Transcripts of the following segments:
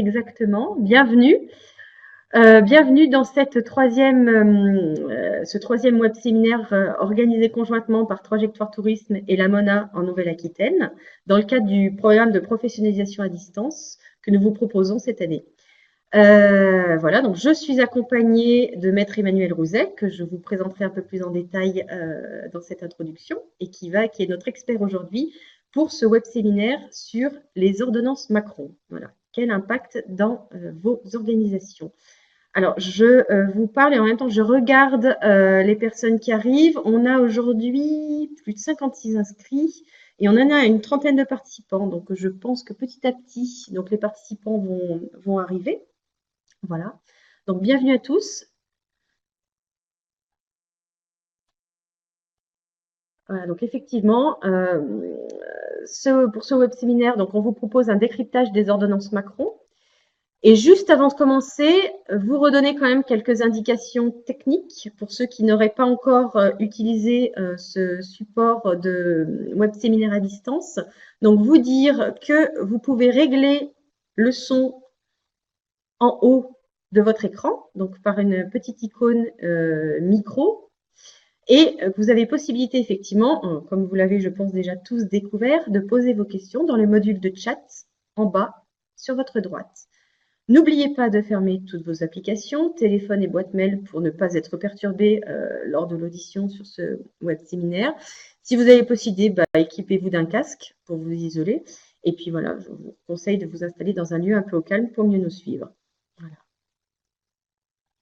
Exactement. Bienvenue. Bienvenue dans ce troisième web séminaire organisé conjointement par Trajectoire Tourisme et la MONA en Nouvelle-Aquitaine, dans le cadre du programme de professionnalisation à distance que nous vous proposons cette année. Voilà, donc je suis accompagnée de Maître Emmanuel Rouzet, que je vous présenterai un peu plus en détail dans cette introduction, et qui est notre expert aujourd'hui pour ce web séminaire sur les ordonnances Macron. Voilà, quel impact dans vos organisations. Alors, je vous parle et en même temps, je regarde les personnes qui arrivent. On a aujourd'hui plus de 56 inscrits et on en a une trentaine de participants. Donc, je pense que petit à petit, donc les participants vont arriver. Voilà. Donc, bienvenue à tous. Voilà, donc effectivement, pour ce web séminaire, donc on vous propose un décryptage des ordonnances Macron. Et juste avant de commencer, vous redonnez quand même quelques indications techniques pour ceux qui n'auraient pas encore utilisé ce support de web séminaire à distance. Donc, vous dire que vous pouvez régler le son en haut de votre écran, donc par une petite icône micro. Et vous avez possibilité, effectivement, comme vous l'avez, je pense, déjà tous découvert, de poser vos questions dans le module de chat en bas sur votre droite. N'oubliez pas de fermer toutes vos applications, téléphone et boîte mail pour ne pas être perturbé lors de l'audition sur ce web séminaire. Si vous avez possibilité, équipez-vous d'un casque pour vous isoler. Et puis voilà, je vous conseille de vous installer dans un lieu un peu au calme pour mieux nous suivre. Voilà.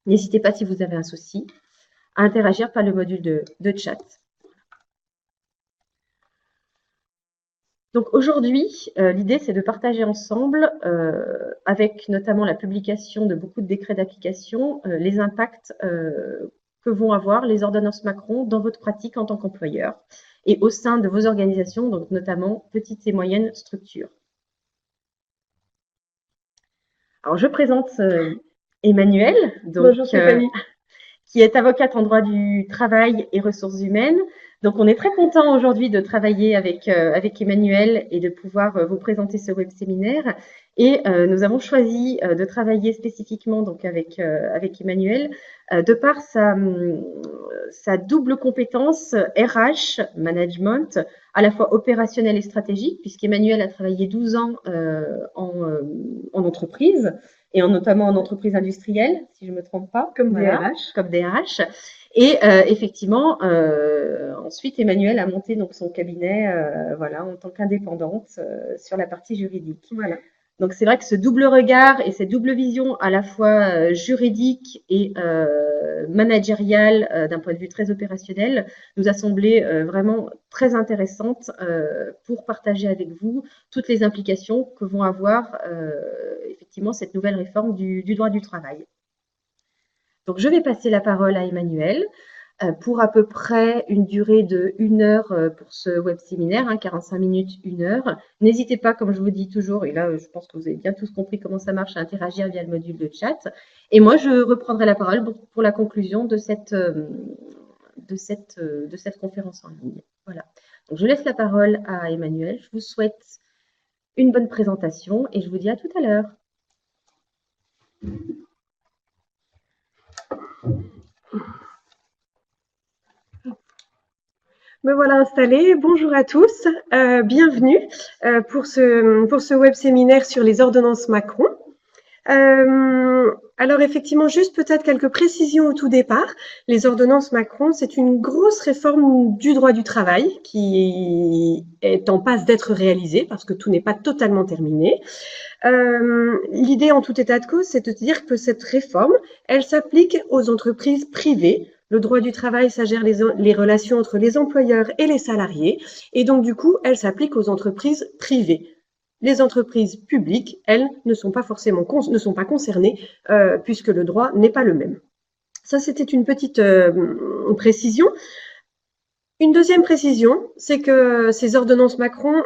N'hésitez pas, si vous avez un souci, à interagir par le module de chat. Donc aujourd'hui, l'idée, c'est de partager ensemble, avec notamment la publication de beaucoup de décrets d'application, les impacts que vont avoir les ordonnances Macron dans votre pratique en tant qu'employeur et au sein de vos organisations, donc notamment petites et moyennes structures. Alors, je présente Emmanuel, donc, bonjour Stéphanie. Qui est avocate en droit du travail et ressources humaines. Donc, on est très content aujourd'hui de travailler avec Emmanuel et de pouvoir vous présenter ce web séminaire. Et nous avons choisi de travailler spécifiquement donc avec Emmanuel de par sa double compétence RH, management, à la fois opérationnelle et stratégique, puisqu'Emmanuel a travaillé 12 ans en entreprise, et notamment en entreprise industrielle, si je ne me trompe pas. Comme DRH. Comme DRH. Et effectivement, ensuite, Emmanuel a monté donc son cabinet voilà, en tant qu'indépendante sur la partie juridique. Voilà. Donc, c'est vrai que ce double regard et cette double vision à la fois juridique et managériale d'un point de vue très opérationnel nous a semblé vraiment très intéressante pour partager avec vous toutes les implications que vont avoir effectivement cette nouvelle réforme du droit du travail. Donc, je vais passer la parole à Emmanuel pour à peu près une durée de 1 heure pour ce web séminaire, 45 minutes, 1 heure. N'hésitez pas, comme je vous dis toujours, et là, je pense que vous avez bien tous compris comment ça marche, à interagir via le module de chat. Et moi, je reprendrai la parole pour la conclusion de cette conférence en ligne. Voilà. Donc, je laisse la parole à Emmanuel. Je vous souhaite une bonne présentation et je vous dis à tout à l'heure. Me voilà installée. Bonjour à tous. Bienvenue pour ce web séminaire sur les ordonnances Macron. Alors effectivement, juste peut-être quelques précisions au tout départ. Les ordonnances Macron, c'est une grosse réforme du droit du travail qui est en passe d'être réalisée parce que tout n'est pas totalement terminé. L'idée en tout état de cause, c'est de dire que cette réforme, elle s'applique aux entreprises privées. Le droit du travail, ça gère les relations entre les employeurs et les salariés. Et donc, du coup, elle s'applique aux entreprises privées. Les entreprises publiques, elles, ne sont pas concernées puisque le droit n'est pas le même. Ça, c'était une petite précision. Une deuxième précision, c'est que ces ordonnances Macron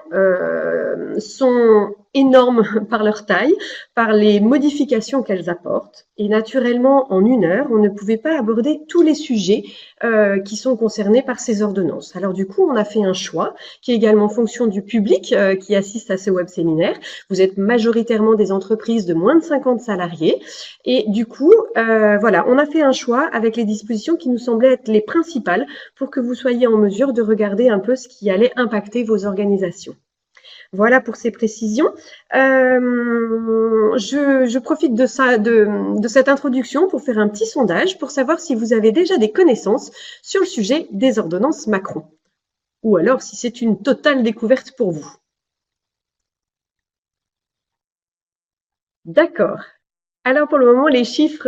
sont énormes par leur taille, par les modifications qu'elles apportent. Et naturellement, en 1 heure, on ne pouvait pas aborder tous les sujets qui sont concernés par ces ordonnances. Alors du coup, on a fait un choix qui est également en fonction du public qui assiste à ce web séminaire. Vous êtes majoritairement des entreprises de moins de 50 salariés. Et du coup, voilà, on a fait un choix avec les dispositions qui nous semblaient être les principales pour que vous soyez en mesure de regarder un peu ce qui allait impacter vos organisations. Voilà pour ces précisions. Je profite de cette introduction pour faire un petit sondage pour savoir si vous avez déjà des connaissances sur le sujet des ordonnances Macron, ou alors si c'est une totale découverte pour vous. D'accord. Alors pour le moment, les chiffres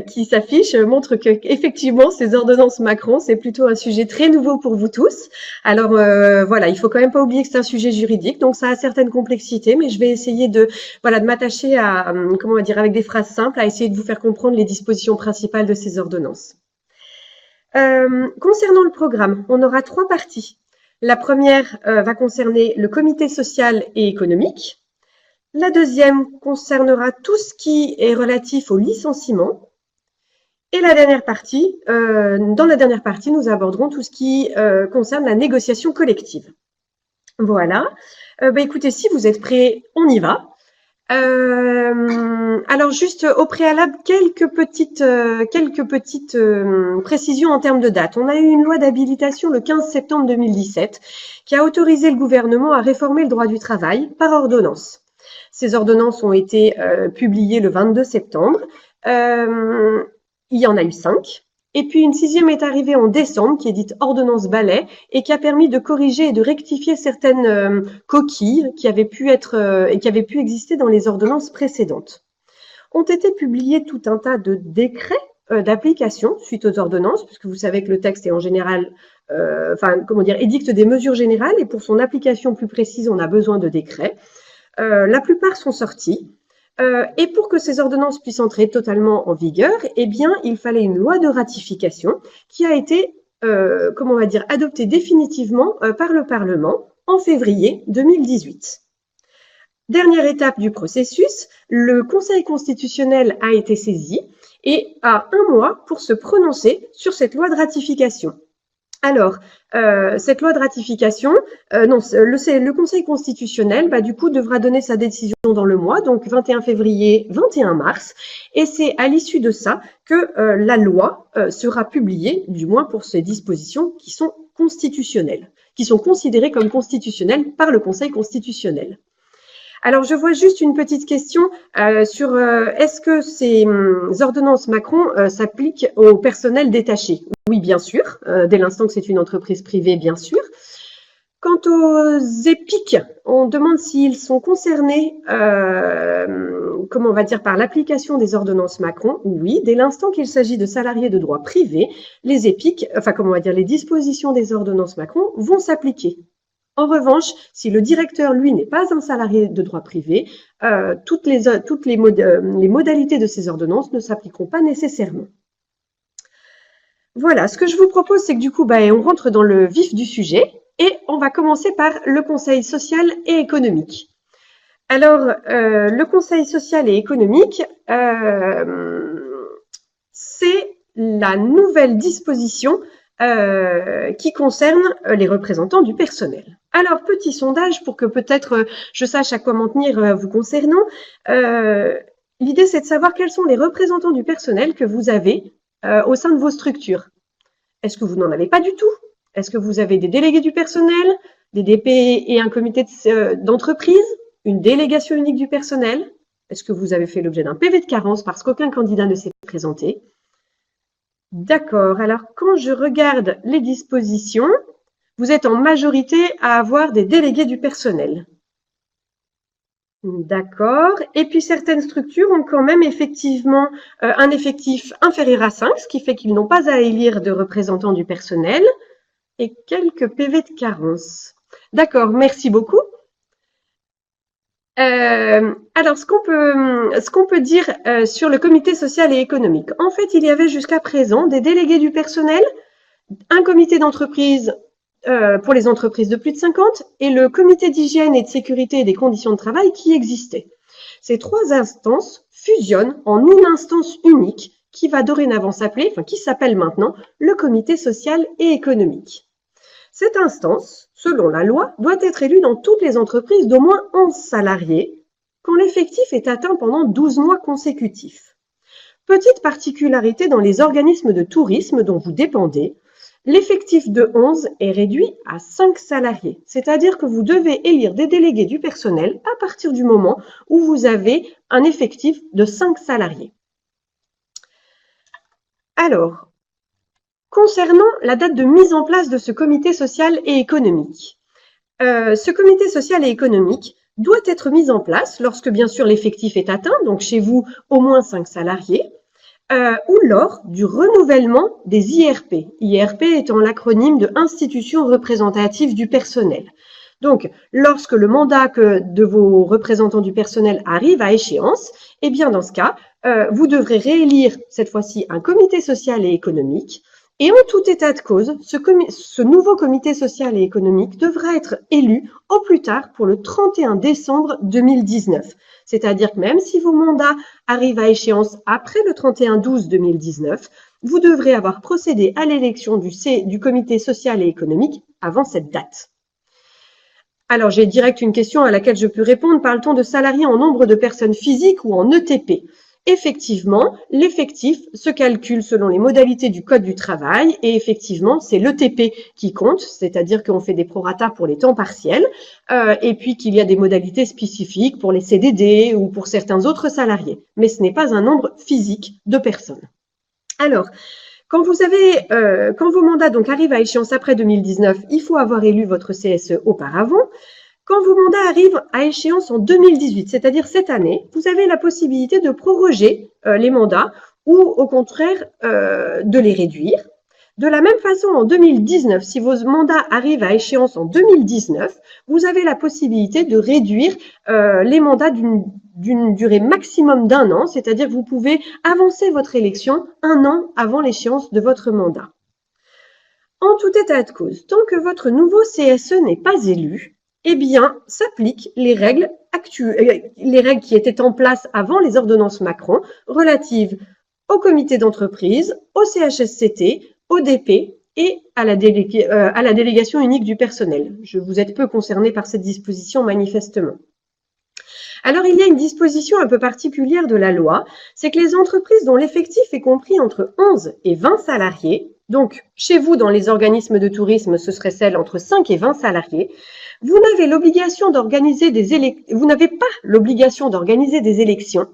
qui s'affichent montrent que effectivement, ces ordonnances Macron, c'est plutôt un sujet très nouveau pour vous tous. Alors voilà, il faut quand même pas oublier que c'est un sujet juridique, donc ça a certaines complexités, mais je vais essayer de m'attacher à comment on va dire avec des phrases simples, à essayer de vous faire comprendre les dispositions principales de ces ordonnances. Concernant le programme, on aura 3 parties. La première va concerner le comité social et économique. La deuxième concernera tout ce qui est relatif au licenciement. Et la dernière partie, dans la dernière partie, nous aborderons tout ce qui concerne la négociation collective. Voilà. Écoutez, si vous êtes prêts, on y va. Alors juste au préalable, quelques petites précisions en termes de date. On a eu une loi d'habilitation le 15 septembre 2017 qui a autorisé le gouvernement à réformer le droit du travail par ordonnance. Ces ordonnances ont été publiées le 22 septembre. Il y en a eu 5. Et puis une 6e est arrivée en décembre, qui est dite ordonnance Balai, et qui a permis de corriger et de rectifier certaines coquilles qui avaient pu exister dans les ordonnances précédentes. Ont été publiés tout un tas de décrets d'application suite aux ordonnances, puisque vous savez que le texte est en général, édicte des mesures générales, et pour son application plus précise, on a besoin de décrets. La plupart sont sortis. Et pour que ces ordonnances puissent entrer totalement en vigueur, eh bien, il fallait une loi de ratification qui a été, adoptée définitivement par le Parlement en février 2018. Dernière étape du processus, le Conseil constitutionnel a été saisi et a 1 mois pour se prononcer sur cette loi de ratification. Alors, cette loi de ratification, le Conseil constitutionnel, du coup, devra donner sa décision dans le mois, donc 21 février, 21 mars, et c'est à l'issue de ça que la loi sera publiée, du moins pour ces dispositions qui sont constitutionnelles, qui sont considérées comme constitutionnelles par le Conseil constitutionnel. Alors, je vois juste une petite question sur est-ce que ces ordonnances Macron s'appliquent au personnel détaché? Oui, bien sûr, dès l'instant que c'est une entreprise privée, bien sûr. Quant aux EPIC, on demande s'ils sont concernés, par l'application des ordonnances Macron. Oui, dès l'instant qu'il s'agit de salariés de droit privé, les EPIC, les dispositions des ordonnances Macron vont s'appliquer. En revanche, si le directeur, lui, n'est pas un salarié de droit privé, toutes les modalités de ces ordonnances ne s'appliqueront pas nécessairement. Voilà, ce que je vous propose, c'est que du coup, on rentre dans le vif du sujet et on va commencer par le Conseil social et économique. Alors, le Conseil social et économique, c'est la nouvelle disposition qui concerne les représentants du personnel. Alors, petit sondage pour que peut-être je sache à quoi m'en tenir vous concernant. L'idée, c'est de savoir quels sont les représentants du personnel que vous avez au sein de vos structures. Est-ce que vous n'en avez pas du tout? Est-ce que vous avez des délégués du personnel, des DP et un comité d'entreprise, une délégation unique du personnel? Est-ce que vous avez fait l'objet d'un PV de carence parce qu'aucun candidat ne s'est présenté? D'accord. Alors, quand je regarde les dispositions, vous êtes en majorité à avoir des délégués du personnel. D'accord. Et puis, certaines structures ont quand même effectivement un effectif inférieur à 5, ce qui fait qu'ils n'ont pas à élire de représentants du personnel et quelques PV de carence. D'accord, merci beaucoup. Alors, ce qu'on peut dire sur le comité social et économique. En fait, il y avait jusqu'à présent des délégués du personnel, un comité d'entreprise pour les entreprises de plus de 50 et le comité d'hygiène et de sécurité et des conditions de travail qui existait. Ces trois instances fusionnent en une instance unique qui va dorénavant qui s'appelle maintenant le comité social et économique. Cette instance, selon la loi, doit être élue dans toutes les entreprises d'au moins 11 salariés quand l'effectif est atteint pendant 12 mois consécutifs. Petite particularité dans les organismes de tourisme dont vous dépendez, l'effectif de 11 est réduit à 5 salariés, c'est-à-dire que vous devez élire des délégués du personnel à partir du moment où vous avez un effectif de 5 salariés. Alors, concernant la date de mise en place de ce comité social et économique, ce comité social et économique doit être mis en place lorsque, bien sûr, l'effectif est atteint, donc chez vous, au moins 5 salariés, ou lors du renouvellement des IRP. IRP étant l'acronyme de Institution représentative du personnel. Donc, lorsque le mandat de vos représentants du personnel arrive à échéance, eh bien, dans ce cas, vous devrez réélire cette fois-ci un comité social et économique. Et en tout état de cause, ce nouveau comité social et économique devra être élu au plus tard pour le 31 décembre 2019. C'est-à-dire que même si vos mandats arrivent à échéance après le 31/12/2019, vous devrez avoir procédé à l'élection du comité social et économique avant cette date. Alors, j'ai direct une question à laquelle je peux répondre. Parle-t-on de salariés en nombre de personnes physiques ou en ETP ? Effectivement, l'effectif se calcule selon les modalités du Code du travail et effectivement, c'est l'ETP qui compte, c'est-à-dire qu'on fait des prorata pour les temps partiels et puis qu'il y a des modalités spécifiques pour les CDD ou pour certains autres salariés. Mais ce n'est pas un nombre physique de personnes. Alors, quand vos mandats donc arrivent à échéance après 2019, il faut avoir élu votre CSE auparavant. Quand vos mandats arrivent à échéance en 2018, c'est-à-dire cette année, vous avez la possibilité de proroger les mandats ou au contraire de les réduire. De la même façon, en 2019, si vos mandats arrivent à échéance en 2019, vous avez la possibilité de réduire les mandats d'une durée maximum d'1 an, c'est-à-dire que vous pouvez avancer votre élection 1 an avant l'échéance de votre mandat. En tout état de cause, tant que votre nouveau CSE n'est pas élu, eh bien, s'appliquent les règles qui étaient en place avant les ordonnances Macron relatives au comité d'entreprise, au CHSCT, au DP et à la délégation unique du personnel. Vous êtes peu concernés par cette disposition manifestement. Alors, il y a une disposition un peu particulière de la loi, c'est que les entreprises dont l'effectif est compris entre 11 et 20 salariés, donc chez vous dans les organismes de tourisme, ce serait celle entre 5 et 20 salariés, vous n'avez pas l'obligation d'organiser des élections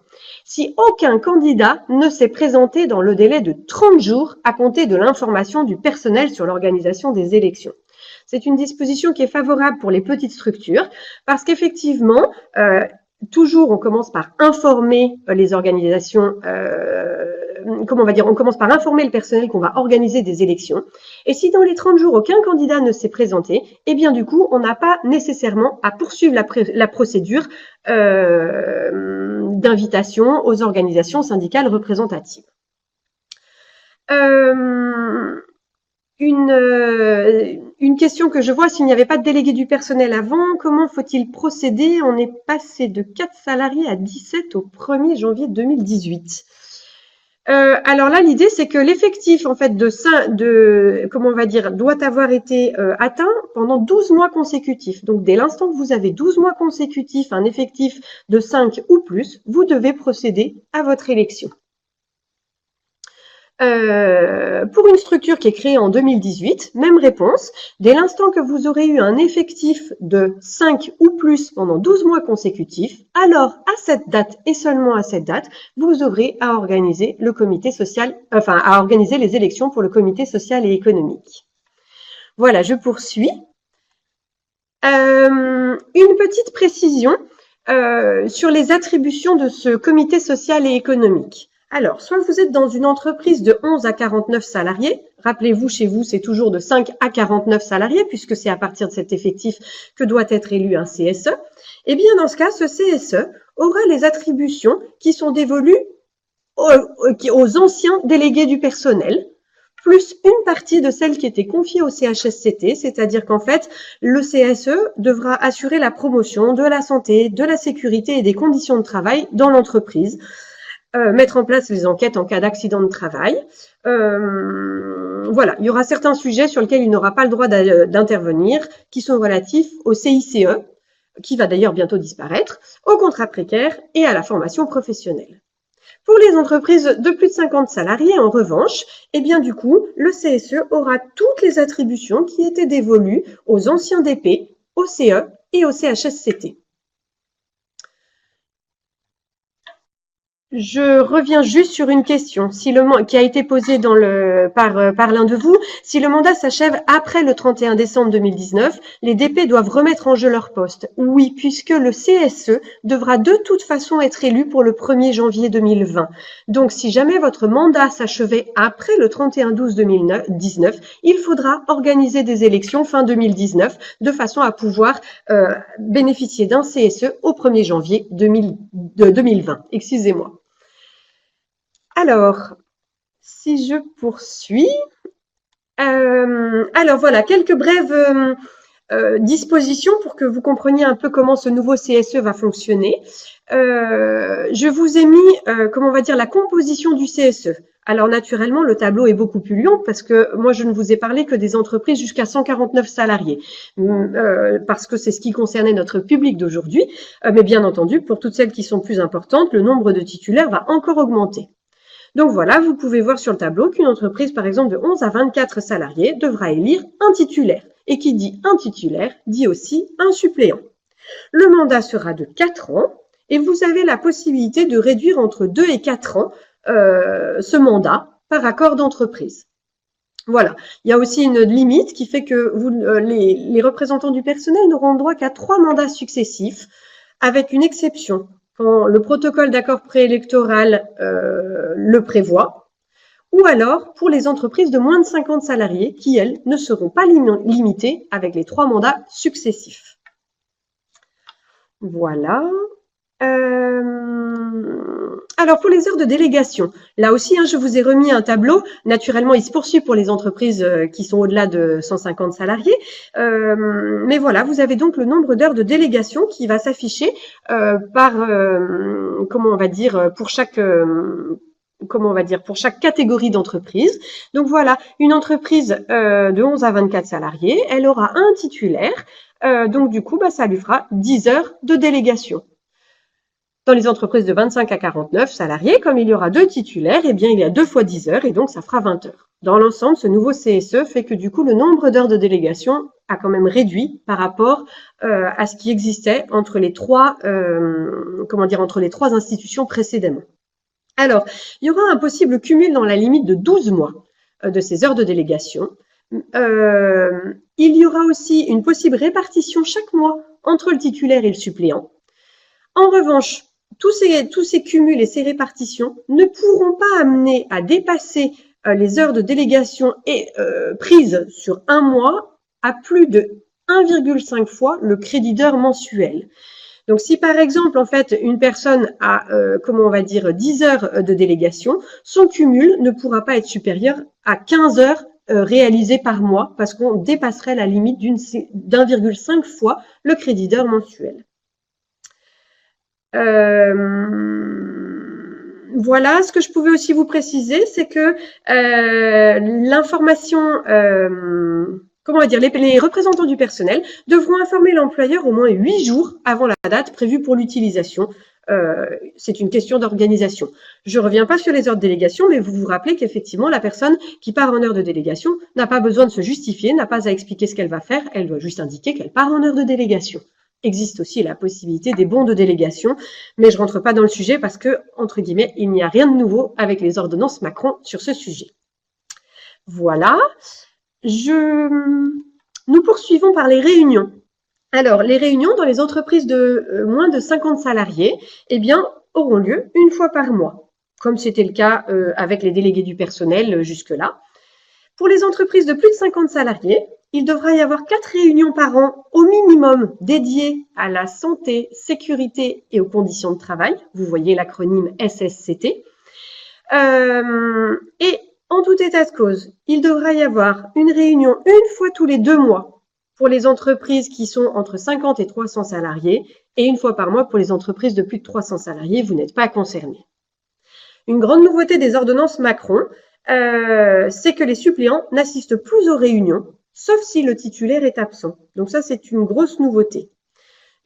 si aucun candidat ne s'est présenté dans le délai de 30 jours à compter de l'information du personnel sur l'organisation des élections. C'est une disposition qui est favorable pour les petites structures parce qu'effectivement, toujours on commence par informer les organisations, on commence par informer le personnel qu'on va organiser des élections. Et si dans les 30 jours, aucun candidat ne s'est présenté, eh bien du coup, on n'a pas nécessairement à poursuivre la procédure d'invitation aux organisations syndicales représentatives. Une question que je vois, s'il n'y avait pas de délégué du personnel avant, comment faut-il procéder? On est passé de 4 salariés à 17 au 1er janvier 2018. Alors là, l'idée, c'est que l'effectif, en fait, doit avoir été atteint pendant 12 mois consécutifs. Donc, dès l'instant que vous avez 12 mois consécutifs, un effectif de 5 ou plus, vous devez procéder à votre élection. Pour une structure qui est créée en 2018, même réponse. Dès l'instant que vous aurez eu un effectif de 5 ou plus pendant 12 mois consécutifs, alors à cette date et seulement à cette date, vous aurez à organiser le comité social, à organiser les élections pour le comité social et économique. Voilà, je poursuis. Une petite précision sur les attributions de ce comité social et économique. Alors, soit vous êtes dans une entreprise de 11 à 49 salariés, rappelez-vous, chez vous, c'est toujours de 5 à 49 salariés, puisque c'est à partir de cet effectif que doit être élu un CSE. Eh bien, dans ce cas, ce CSE aura les attributions qui sont dévolues aux anciens délégués du personnel, plus une partie de celle qui était confiée au CHSCT, c'est-à-dire qu'en fait, le CSE devra assurer la promotion de la santé, de la sécurité et des conditions de travail dans l'entreprise, mettre en place les enquêtes en cas d'accident de travail. Voilà, il y aura certains sujets sur lesquels il n'aura pas le droit d'intervenir, qui sont relatifs au CICE, qui va d'ailleurs bientôt disparaître, au contrat précaire et à la formation professionnelle. Pour les entreprises de plus de 50 salariés, en revanche, eh bien du coup, le CSE aura toutes les attributions qui étaient dévolues aux anciens DP, au CE et au CHSCT. Je reviens juste sur une question qui a été posée par l'un de vous. Si le mandat s'achève après le 31 décembre 2019, les DP doivent remettre en jeu leur poste. Oui, puisque le CSE devra de toute façon être élu pour le 1er janvier 2020. Donc, si jamais votre mandat s'achevait après le 31-12-2019, il faudra organiser des élections fin 2019 de façon à pouvoir bénéficier d'un CSE au 1er janvier 2020. Excusez-moi. Alors, si je poursuis, alors voilà, quelques brèves dispositions pour que vous compreniez un peu comment ce nouveau CSE va fonctionner. Je vous ai mis, comment on va dire, la composition du CSE. Alors naturellement, le tableau est beaucoup plus long parce que moi, je ne vous ai parlé que des entreprises jusqu'à 149 salariés, parce que c'est ce qui concernait notre public d'aujourd'hui. Mais bien entendu, pour toutes celles qui sont plus importantes, le nombre de titulaires va encore augmenter. Donc voilà, vous pouvez voir sur le tableau qu'une entreprise, par exemple, de 11 à 24 salariés devra élire un titulaire. Et qui dit un titulaire, dit aussi un suppléant. Le mandat sera de 4 ans et vous avez la possibilité de réduire entre 2 et 4 ans ce mandat par accord d'entreprise. Voilà, il y a aussi une limite qui fait que les représentants du personnel n'auront droit qu'à 3 mandats successifs, avec une exception quand le protocole d'accord préélectoral le prévoit, ou alors pour les entreprises de moins de 50 salariés qui, elles, ne seront pas limitées avec les 3 mandats successifs. Voilà. Alors, pour les heures de délégation, là aussi, je vous ai remis un tableau. Naturellement, il se poursuit pour les entreprises qui sont au-delà de 150 salariés. Mais voilà, vous avez donc le nombre d'heures de délégation qui va s'afficher par, comment on va dire, pour chaque catégorie d'entreprise. Donc voilà, une entreprise de 11 à 24 salariés, elle aura un titulaire. Donc du coup, ça lui fera 10 heures de délégation. Dans les entreprises de 25 à 49 salariés, comme il y aura 2 titulaires, eh bien il y a 2 fois 10 heures et donc ça fera 20 heures. Dans l'ensemble, ce nouveau CSE fait que du coup, le nombre d'heures de délégation a quand même réduit par rapport à ce qui existait entre les trois institutions précédemment. Alors, il y aura un possible cumul dans la limite de 12 mois de ces heures de délégation. Il y aura aussi une possible répartition chaque mois entre le titulaire et le suppléant. En revanche, tous ces cumuls et ces répartitions ne pourront pas amener à dépasser les heures de délégation prises sur un mois à plus de 1,5 fois le crédit d'heures mensuel. Donc, si par exemple, en fait, une personne a, 10 heures de délégation, son cumul ne pourra pas être supérieur à 15 heures réalisées par mois parce qu'on dépasserait la limite d'1,5 fois le crédit d'heures mensuel. Voilà, ce que je pouvais aussi vous préciser, c'est que l'information, les représentants du personnel devront informer l'employeur au moins 8 jours avant la date prévue pour l'utilisation. C'est une question d'organisation. Je ne reviens pas sur les heures de délégation, mais vous vous rappelez qu'effectivement, la personne qui part en heure de délégation n'a pas besoin de se justifier, n'a pas à expliquer ce qu'elle va faire, elle doit juste indiquer qu'elle part en heure de délégation. Existe aussi la possibilité des bons de délégation, mais je ne rentre pas dans le sujet parce que, entre guillemets, il n'y a rien de nouveau avec les ordonnances Macron sur ce sujet. Voilà. Nous poursuivons par les réunions. Alors, les réunions dans les entreprises de moins de 50 salariés, eh bien, auront lieu une fois par mois, comme c'était le cas avec les délégués du personnel jusque-là. Pour les entreprises de plus de 50 salariés, il devra y avoir 4 réunions par an au minimum dédiées à la santé, sécurité et aux conditions de travail. Vous voyez l'acronyme SSCT. Et En tout état de cause, il devra y avoir une réunion une fois tous les 2 mois pour les entreprises qui sont entre 50 et 300 salariés et une fois par mois pour les entreprises de plus de 300 salariés. Vous n'êtes pas concernés. Une grande nouveauté des ordonnances Macron, c'est que les suppléants n'assistent plus aux réunions, sauf si le titulaire est absent. Donc ça, c'est une grosse nouveauté.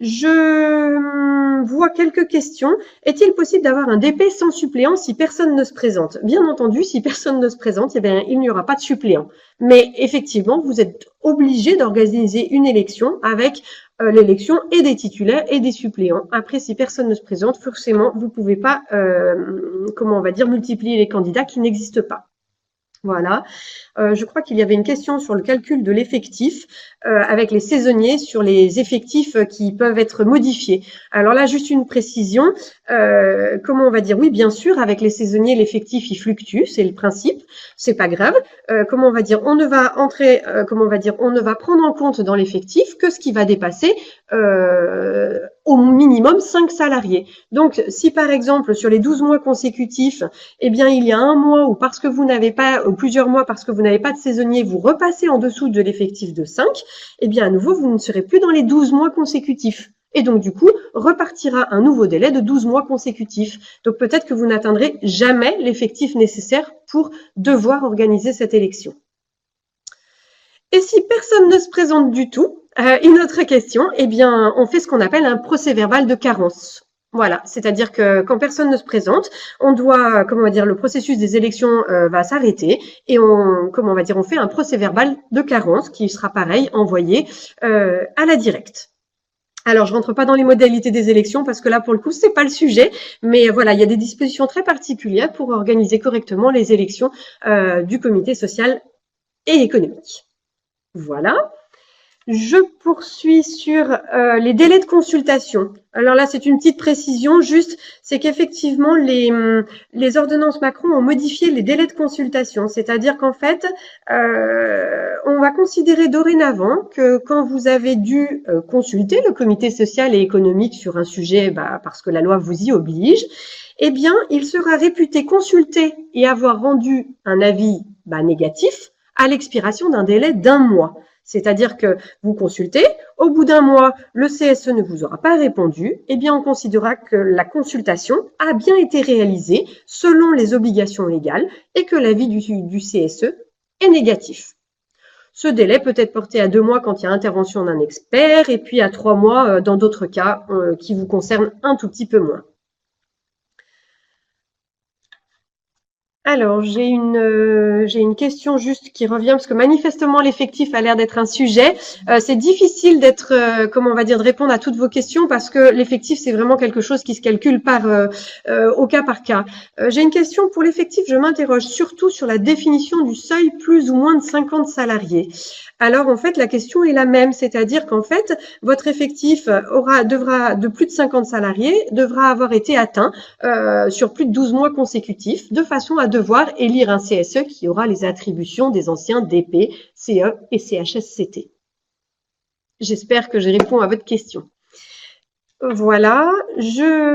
Je vois quelques questions. Est-il possible d'avoir un DP sans suppléant si personne ne se présente? Bien entendu, si personne ne se présente, eh bien, il n'y aura pas de suppléant. Mais effectivement, vous êtes obligé d'organiser une élection avec l'élection et des titulaires et des suppléants. Après, si personne ne se présente, forcément, vous ne pouvez pas, comment on va dire, multiplier les candidats qui n'existent pas. Voilà. Je crois qu'il y avait une question sur le calcul de l'effectif avec les saisonniers sur les effectifs qui peuvent être modifiés. Alors là, juste une précision. Comment on va dire? Oui, bien sûr, avec les saisonniers, l'effectif il fluctue, c'est le principe. C'est pas grave. Comment on va dire? On ne va entrer, comment on va dire? On ne va prendre en compte dans l'effectif que ce qui va dépasser au minimum 5 salariés. Donc, si par exemple sur les 12 mois consécutifs, eh bien il y a un mois ou parce que vous n'avez pas, ou plusieurs mois parce que vous n'avez pas de saisonnier, vous repassez en dessous de l'effectif de 5, eh bien à nouveau vous ne serez plus dans les 12 mois consécutifs. Et donc du coup, repartira un nouveau délai de 12 mois consécutifs. Donc peut-être que vous n'atteindrez jamais l'effectif nécessaire pour devoir organiser cette élection. Et si personne ne se présente du tout, une autre question, eh bien, on fait ce qu'on appelle un procès-verbal de carence. Voilà, c'est-à-dire que quand personne ne se présente, on doit, comment on va dire, le processus des élections va s'arrêter et comment on va dire, on fait un procès-verbal de carence qui sera pareil envoyé à la directe. Alors, je rentre pas dans les modalités des élections parce que là, pour le coup, c'est pas le sujet. Mais voilà, il y a des dispositions très particulières pour organiser correctement les élections du comité social et économique. Voilà. Je poursuis sur les délais de consultation. Alors là, c'est une petite précision, juste, c'est qu'effectivement, les ordonnances Macron ont modifié les délais de consultation. C'est-à-dire qu'en fait, on va considérer dorénavant que quand vous avez dû consulter le comité social et économique sur un sujet, parce que la loi vous y oblige, eh bien, il sera réputé consulter et avoir rendu un avis négatif à l'expiration d'un délai d'1 mois. C'est-à-dire que vous consultez, au bout d'1 mois, le CSE ne vous aura pas répondu, eh bien on considérera que la consultation a bien été réalisée selon les obligations légales et que l'avis du CSE est négatif. Ce délai peut être porté à 2 mois quand il y a intervention d'un expert et puis à 3 mois dans d'autres cas qui vous concernent un tout petit peu moins. Alors, j'ai une question juste qui revient parce que manifestement l'effectif a l'air d'être un sujet. C'est difficile d'être, comment on va dire, de répondre à toutes vos questions parce que l'effectif c'est vraiment quelque chose qui se calcule au cas par cas. J'ai une question pour l'effectif. Je m'interroge surtout sur la définition du seuil plus ou moins de 50 salariés. Alors en fait la question est la même, c'est-à-dire qu'en fait votre effectif de plus de 50 salariés devra avoir été atteint sur plus de 12 mois consécutifs, de façon à devoir élire un CSE qui aura les attributions des anciens DP, CE et CHSCT. J'espère que je réponds à votre question. Voilà, je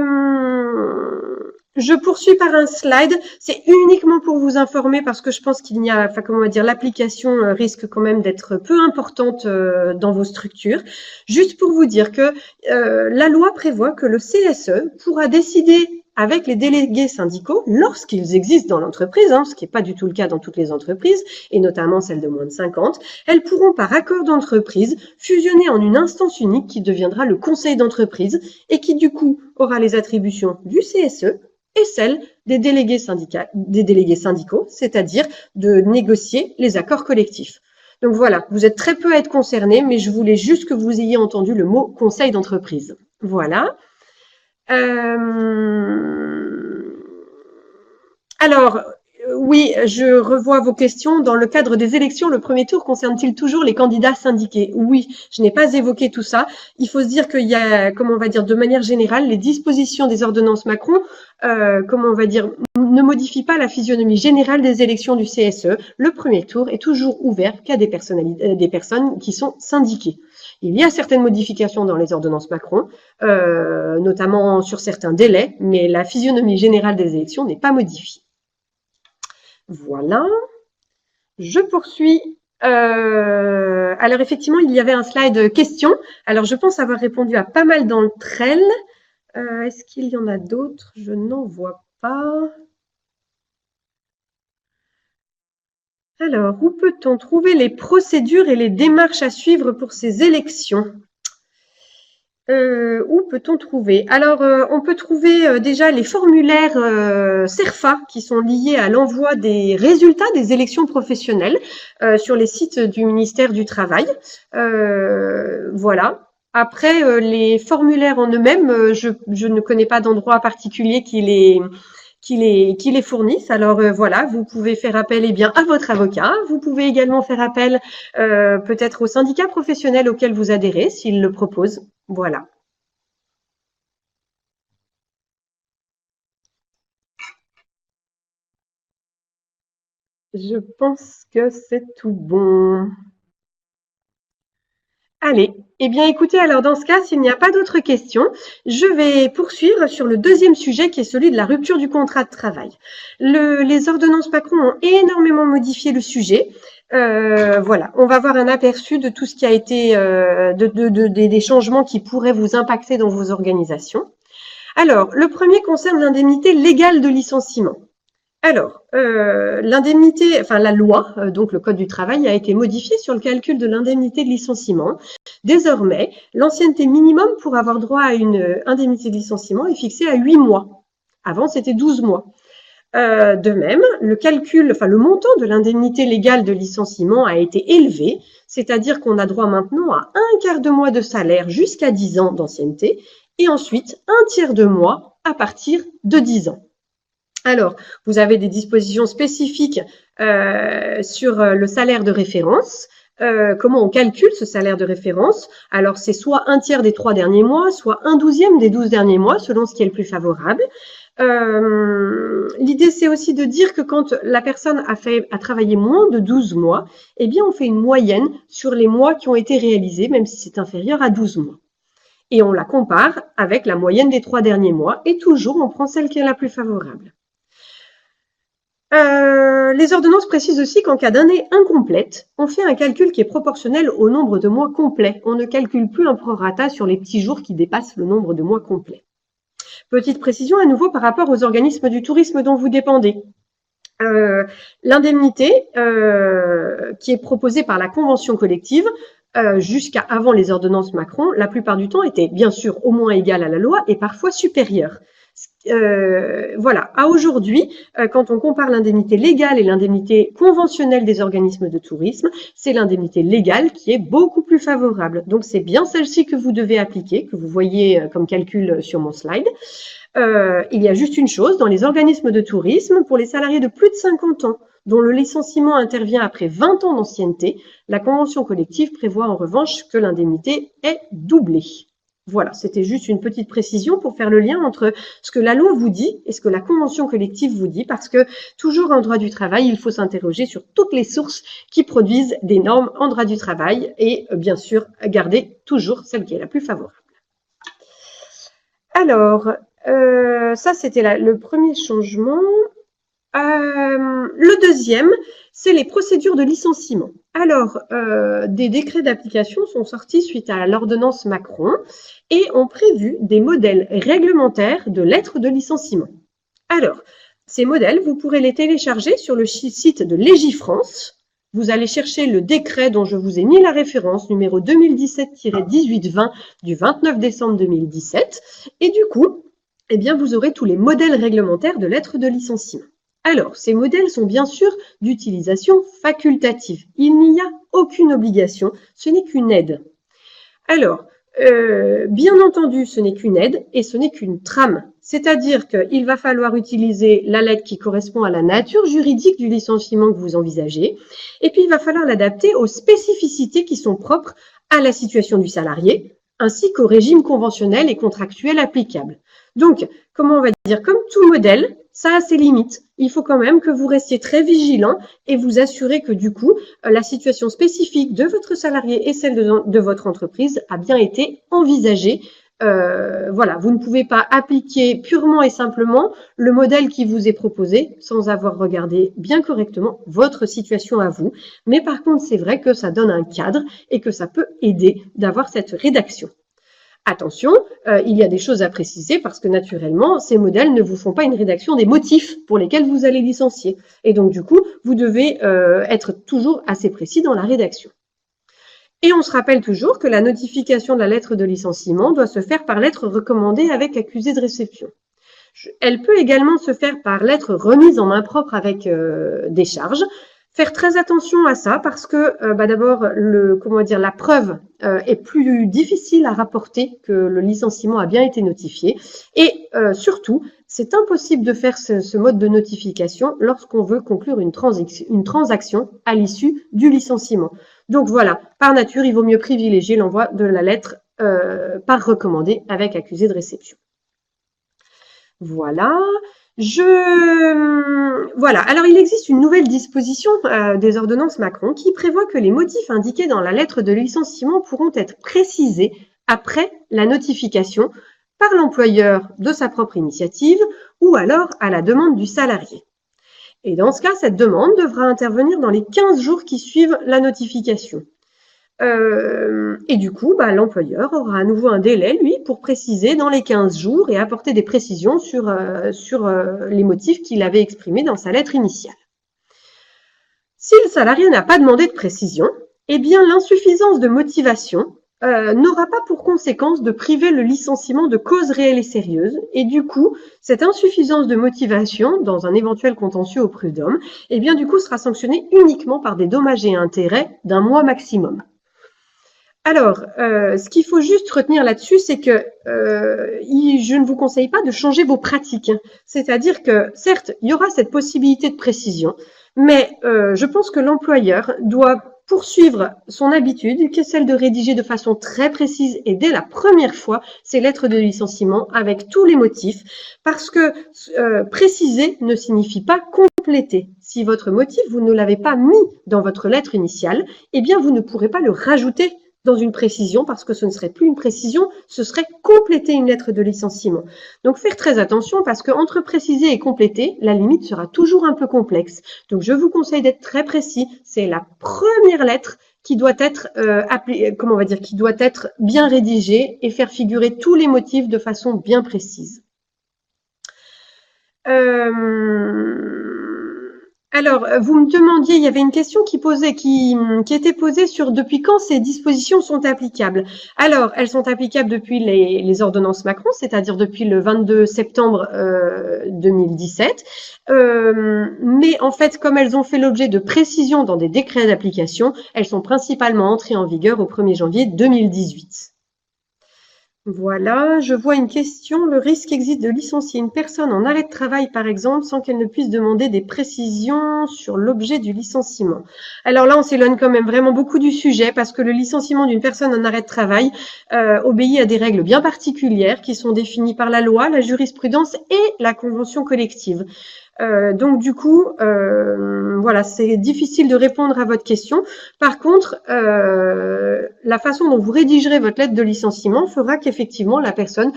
poursuis par un slide. C'est uniquement pour vous informer parce que je pense qu'il y a, comment on va dire, l'application risque quand même d'être peu importante dans vos structures. Juste pour vous dire que la loi prévoit que le CSE pourra décider avec les délégués syndicaux, lorsqu'ils existent dans l'entreprise, ce qui n'est pas du tout le cas dans toutes les entreprises, et notamment celles de moins de 50, elles pourront par accord d'entreprise fusionner en une instance unique qui deviendra le conseil d'entreprise et qui du coup aura les attributions du CSE et celles des délégués syndicaux, c'est-à-dire de négocier les accords collectifs. Donc voilà, vous êtes très peu à être concernés, mais je voulais juste que vous ayez entendu le mot conseil d'entreprise. Voilà. Alors, oui, je revois vos questions. Dans le cadre des élections, le premier tour concerne-t-il toujours les candidats syndiqués? Oui, je n'ai pas évoqué tout ça. Il faut se dire qu'il y a, comment on va dire, de manière générale, les dispositions des ordonnances Macron, comment on va dire, ne modifient pas la physionomie générale des élections du CSE. Le premier tour est toujours ouvert qu'à des personnes qui sont syndiquées. Il y a certaines modifications dans les ordonnances Macron, notamment sur certains délais, mais la physionomie générale des élections n'est pas modifiée. Voilà. Je poursuis. Alors effectivement, il y avait un slide question. Alors je pense avoir répondu à pas mal d'entre elles. Est-ce qu'il y en a d'autres? Je n'en vois pas. Alors, où peut-on trouver les procédures et les démarches à suivre pour ces élections? Où peut-on trouver? Alors, on peut trouver déjà les formulaires CERFA qui sont liés à l'envoi des résultats des élections professionnelles sur les sites du ministère du Travail. Voilà. Après, les formulaires en eux-mêmes, je ne connais pas d'endroit particulier qui les fournissent. Alors voilà, vous pouvez faire appel à votre avocat. Vous pouvez également faire appel peut-être au syndicat professionnel auquel vous adhérez s'il le propose. Voilà. Je pense que c'est tout bon. Allez, écoutez, alors dans ce cas, s'il n'y a pas d'autres questions, je vais poursuivre sur le deuxième sujet qui est celui de la rupture du contrat de travail. Les ordonnances Macron ont énormément modifié le sujet. Voilà, on va voir un aperçu de tout ce qui a été, des changements qui pourraient vous impacter dans vos organisations. Alors, le premier concerne l'indemnité légale de licenciement. Alors, l'indemnité, enfin la loi, donc le Code du travail, a été modifié sur le calcul de l'indemnité de licenciement. Désormais, l'ancienneté minimum pour avoir droit à une indemnité de licenciement est fixée à 8 mois. Avant, c'était 12 mois. De même, le montant de l'indemnité légale de licenciement a été élevé, c'est-à-dire qu'on a droit maintenant à un quart de mois de salaire jusqu'à 10 ans d'ancienneté et ensuite un tiers de mois à partir de 10 ans. Alors, vous avez des dispositions spécifiques sur le salaire de référence. Comment on calcule ce salaire de référence? Alors, c'est soit un tiers des 3 derniers mois, soit un 12e des 12 derniers mois, selon ce qui est le plus favorable. L'idée, c'est aussi de dire que quand la personne a travaillé moins de 12 mois, on fait une moyenne sur les mois qui ont été réalisés, même si c'est inférieur à 12 mois. Et on la compare avec la moyenne des 3 derniers mois, et toujours, on prend celle qui est la plus favorable. Les ordonnances précisent aussi qu'en cas d'année incomplète, on fait un calcul qui est proportionnel au nombre de mois complets. On ne calcule plus un prorata sur les petits jours qui dépassent le nombre de mois complets. Petite précision à nouveau par rapport aux organismes du tourisme dont vous dépendez. L'indemnité qui est proposée par la convention collective jusqu'à avant les ordonnances Macron, la plupart du temps était bien sûr au moins égale à la loi et parfois supérieure. Voilà, à aujourd'hui, quand on compare l'indemnité légale et l'indemnité conventionnelle des organismes de tourisme, c'est l'indemnité légale qui est beaucoup plus favorable. Donc, c'est bien celle-ci que vous devez appliquer, que vous voyez comme calcul sur mon slide. Il y a juste une chose, dans les organismes de tourisme, pour les salariés de plus de 50 ans, dont le licenciement intervient après 20 ans d'ancienneté, la convention collective prévoit en revanche que l'indemnité est doublée. Voilà, c'était juste une petite précision pour faire le lien entre ce que la loi vous dit et ce que la convention collective vous dit, parce que toujours en droit du travail, il faut s'interroger sur toutes les sources qui produisent des normes en droit du travail et bien sûr garder toujours celle qui est la plus favorable. Alors, ça c'était le premier changement. Le deuxième, c'est les procédures de licenciement. Alors, des décrets d'application sont sortis suite à l'ordonnance Macron et ont prévu des modèles réglementaires de lettres de licenciement. Alors, ces modèles, vous pourrez les télécharger sur le site de Légifrance. Vous allez chercher le décret dont je vous ai mis la référence, numéro 2017-1820 du 29 décembre 2017. Et du coup, vous aurez tous les modèles réglementaires de lettres de licenciement. Alors, ces modèles sont bien sûr d'utilisation facultative. Il n'y a aucune obligation, ce n'est qu'une aide. Alors, bien entendu, ce n'est qu'une aide et ce n'est qu'une trame. C'est-à-dire qu'il va falloir utiliser la lettre qui correspond à la nature juridique du licenciement que vous envisagez. Et puis, il va falloir l'adapter aux spécificités qui sont propres à la situation du salarié, ainsi qu'au régime conventionnel et contractuel applicable. Donc, comment on va dire, comme tout modèle, ça a ses limites. Il faut quand même que vous restiez très vigilant et vous assurer que du coup, la situation spécifique de votre salarié et celle de votre entreprise a bien été envisagée voilà, vous ne pouvez pas appliquer purement et simplement le modèle qui vous est proposé sans avoir regardé bien correctement votre situation à vous. Mais par contre, c'est vrai que ça donne un cadre et que ça peut aider d'avoir cette rédaction. Attention, il y a des choses à préciser parce que naturellement, ces modèles ne vous font pas une rédaction des motifs pour lesquels vous allez licencier. Et donc, du coup, vous devez être toujours assez précis dans la rédaction. Et on se rappelle toujours que la notification de la lettre de licenciement doit se faire par lettre recommandée avec accusé de réception. Elle peut également se faire par lettre remise en main propre avec décharge. Faire très attention à ça parce que d'abord, la preuve est plus difficile à rapporter que le licenciement a bien été notifié. Et surtout, c'est impossible de faire ce mode de notification lorsqu'on veut conclure une transaction à l'issue du licenciement. Donc voilà, par nature, il vaut mieux privilégier l'envoi de la lettre par recommandé avec accusé de réception. Voilà. Voilà. Alors, il existe une nouvelle disposition des ordonnances Macron qui prévoit que les motifs indiqués dans la lettre de licenciement pourront être précisés après la notification par l'employeur de sa propre initiative ou alors à la demande du salarié. Et dans ce cas, cette demande devra intervenir dans les 15 jours qui suivent la notification. Et du coup, l'employeur aura à nouveau un délai, lui, pour préciser dans les 15 jours et apporter des précisions sur les motifs qu'il avait exprimés dans sa lettre initiale. Si le salarié n'a pas demandé de précision, eh bien, l'insuffisance de motivation n'aura pas pour conséquence de priver le licenciement de cause réelle et sérieuse. Et du coup, cette insuffisance de motivation, dans un éventuel contentieux au prud'homme, eh bien, du coup, sera sanctionnée uniquement par des dommages et intérêts d'1 mois maximum. Alors, ce qu'il faut juste retenir là-dessus, c'est que je ne vous conseille pas de changer vos pratiques. C'est-à-dire que, certes, il y aura cette possibilité de précision, mais je pense que l'employeur doit poursuivre son habitude, qui est celle de rédiger de façon très précise et dès la première fois ces lettres de licenciement avec tous les motifs, parce que préciser ne signifie pas compléter. Si votre motif, vous ne l'avez pas mis dans votre lettre initiale, eh bien, vous ne pourrez pas le rajouter dans une précision parce que ce ne serait plus une précision, ce serait compléter une lettre de licenciement. Donc, faire très attention parce que entre préciser et compléter, la limite sera toujours un peu complexe. Donc, je vous conseille d'être très précis. C'est la première lettre qui doit être qui doit être bien rédigée et faire figurer tous les motifs de façon bien précise. Alors, vous me demandiez, il y avait une question qui était posée sur depuis quand ces dispositions sont applicables. Alors, elles sont applicables depuis les ordonnances Macron, c'est-à-dire depuis le 22 septembre 2017. Mais en fait, comme elles ont fait l'objet de précisions dans des décrets d'application, elles sont principalement entrées en vigueur au 1er janvier 2018. Voilà, je vois une question. Le risque existe de licencier une personne en arrêt de travail, par exemple, sans qu'elle ne puisse demander des précisions sur l'objet du licenciement. Alors là, on s'éloigne quand même vraiment beaucoup du sujet parce que le licenciement d'une personne en arrêt de travail obéit à des règles bien particulières qui sont définies par la loi, la jurisprudence et la convention collective. Donc du coup, voilà, c'est difficile de répondre à votre question. Par contre, la façon dont vous rédigerez votre lettre de licenciement fera qu'effectivement la personne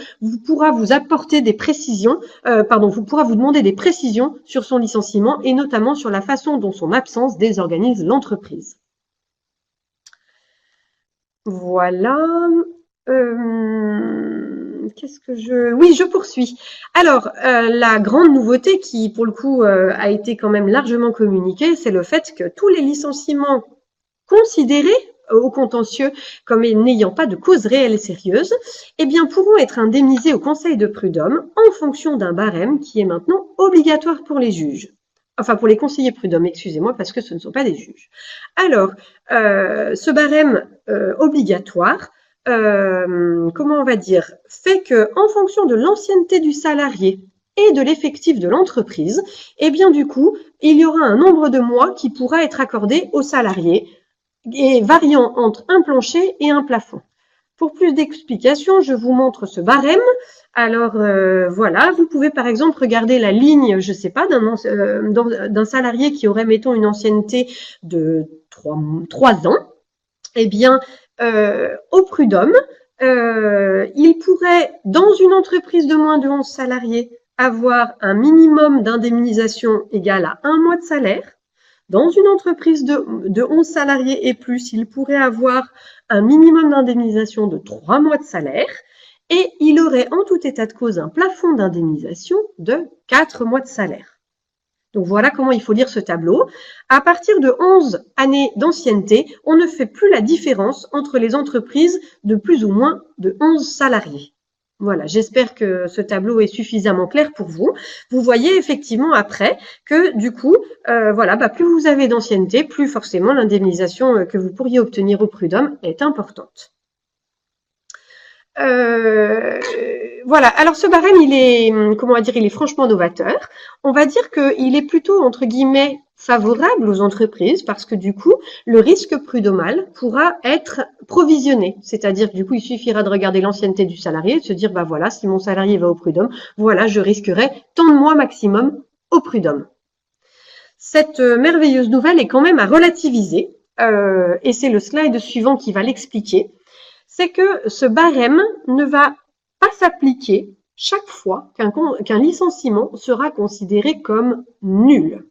pourra vous apporter des précisions, pourra vous demander des précisions sur son licenciement et notamment sur la façon dont son absence désorganise l'entreprise. Voilà. Oui, je poursuis. Alors, la grande nouveauté qui, pour le coup, a été quand même largement communiquée, c'est le fait que tous les licenciements considérés au contentieux comme n'ayant pas de cause réelle et sérieuse, eh bien, pourront être indemnisés au Conseil de prud'homme en fonction d'un barème qui est maintenant obligatoire pour les juges. Enfin, pour les conseillers prud'homme, excusez-moi, parce que ce ne sont pas des juges. Alors, ce barème obligatoire, comment on va dire, fait que en fonction de l'ancienneté du salarié et de l'effectif de l'entreprise, eh bien du coup, il y aura un nombre de mois qui pourra être accordé au salarié et variant entre un plancher et un plafond. Pour plus d'explications, je vous montre ce barème. Alors voilà, vous pouvez par exemple regarder la ligne, je sais pas, d'un salarié qui aurait, mettons, une ancienneté de 3 ans. Eh bien, au prud'homme, Il pourrait, dans une entreprise de moins de 11 salariés, avoir un minimum d'indemnisation égal à 1 mois de salaire. Dans une entreprise de 11 salariés et plus, il pourrait avoir un minimum d'indemnisation de 3 mois de salaire. Et il aurait en tout état de cause un plafond d'indemnisation de 4 mois de salaire. Donc voilà comment il faut lire ce tableau. À partir de 11 années d'ancienneté, on ne fait plus la différence entre les entreprises de plus ou moins de 11 salariés. Voilà, j'espère que ce tableau est suffisamment clair pour vous. Vous voyez effectivement après que du coup, voilà, plus vous avez d'ancienneté, plus forcément l'indemnisation que vous pourriez obtenir au prud'homme est importante. Voilà, alors ce barème, il est, il est franchement novateur. On va dire qu'il est plutôt, entre guillemets, favorable aux entreprises parce que du coup, le risque prud'homal pourra être provisionné. C'est-à-dire que du coup, il suffira de regarder l'ancienneté du salarié et de se dire, voilà, si mon salarié va au prud'homme, voilà, je risquerai tant de mois maximum au prud'homme. Cette merveilleuse nouvelle est quand même à relativiser et c'est le slide suivant qui va l'expliquer. C'est que ce barème ne va pas s'appliquer chaque fois qu'un licenciement sera considéré comme nul.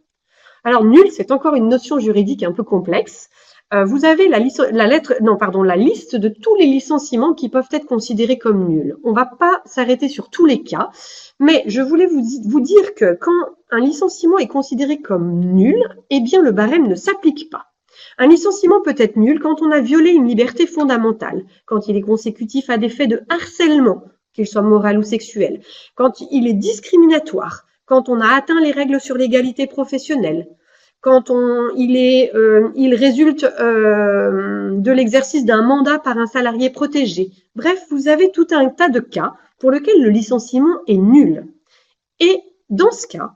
Alors, nul, c'est encore une notion juridique un peu complexe. Vous avez la liste de tous les licenciements qui peuvent être considérés comme nuls. On ne va pas s'arrêter sur tous les cas, mais je voulais vous dire que quand un licenciement est considéré comme nul, eh bien, le barème ne s'applique pas. Un licenciement peut être nul quand on a violé une liberté fondamentale, quand il est consécutif à des faits de harcèlement, qu'ils soient moraux ou sexuels, quand il est discriminatoire, quand on a atteint les règles sur l'égalité professionnelle, quand il résulte de l'exercice d'un mandat par un salarié protégé. Bref, vous avez tout un tas de cas pour lesquels le licenciement est nul. Et dans ce cas,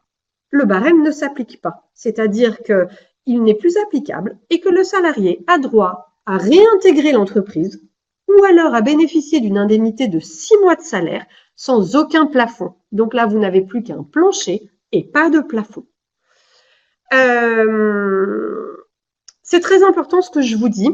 le barème ne s'applique pas. C'est-à-dire qu'il n'est plus applicable et que le salarié a droit à réintégrer l'entreprise ou alors à bénéficier d'une indemnité de 6 mois de salaire sans aucun plafond. Donc là, vous n'avez plus qu'un plancher et pas de plafond. C'est très important ce que je vous dis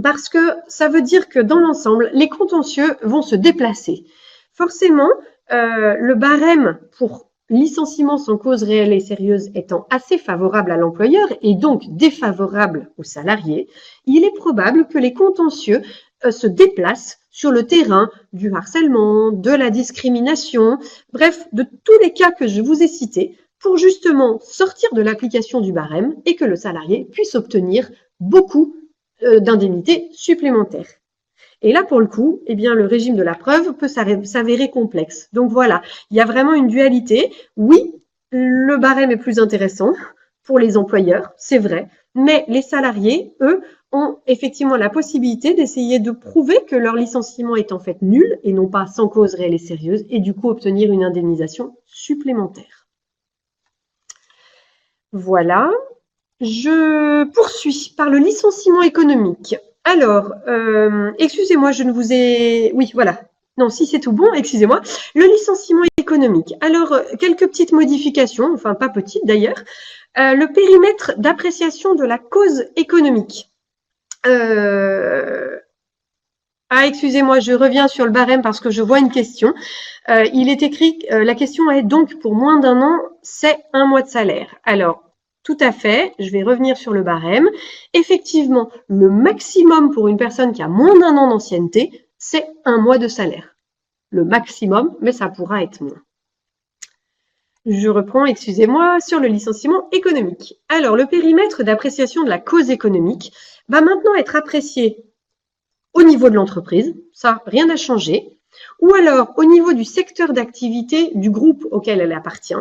parce que ça veut dire que dans l'ensemble, les contentieux vont se déplacer. Forcément, le barème pour licenciement sans cause réelle et sérieuse étant assez favorable à l'employeur et donc défavorable aux salariés, il est probable que les contentieux se déplacent sur le terrain du harcèlement, de la discrimination, bref, de tous les cas que je vous ai cités, pour justement sortir de l'application du barème et que le salarié puisse obtenir beaucoup d'indemnités supplémentaires. Et là, pour le coup, eh bien, le régime de la preuve peut s'avérer complexe. Donc voilà, il y a vraiment une dualité. Oui, le barème est plus intéressant pour les employeurs, c'est vrai, mais les salariés, eux, ont effectivement la possibilité d'essayer de prouver que leur licenciement est en fait nul et non pas sans cause réelle et sérieuse, et du coup obtenir une indemnisation supplémentaire. Voilà. Je poursuis par le licenciement économique. Alors, excusez-moi, je ne vous ai... Oui, voilà. Non, si c'est tout bon, excusez-moi. Le licenciement économique. Alors, quelques petites modifications, enfin pas petites d'ailleurs. Le périmètre d'appréciation de la cause économique. Excusez-moi, je reviens sur le barème parce que je vois une question. Il est écrit, la question est donc pour moins d'1 an, c'est 1 mois de salaire. Alors, tout à fait, je vais revenir sur le barème. Effectivement, le maximum pour une personne qui a moins d'1 an d'ancienneté, c'est 1 mois de salaire. Le maximum, mais ça pourra être moins. Je reprends, excusez-moi, sur le licenciement économique. Alors, le périmètre d'appréciation de la cause économique va maintenant être apprécié au niveau de l'entreprise, ça, rien n'a changé, ou alors au niveau du secteur d'activité du groupe auquel elle appartient.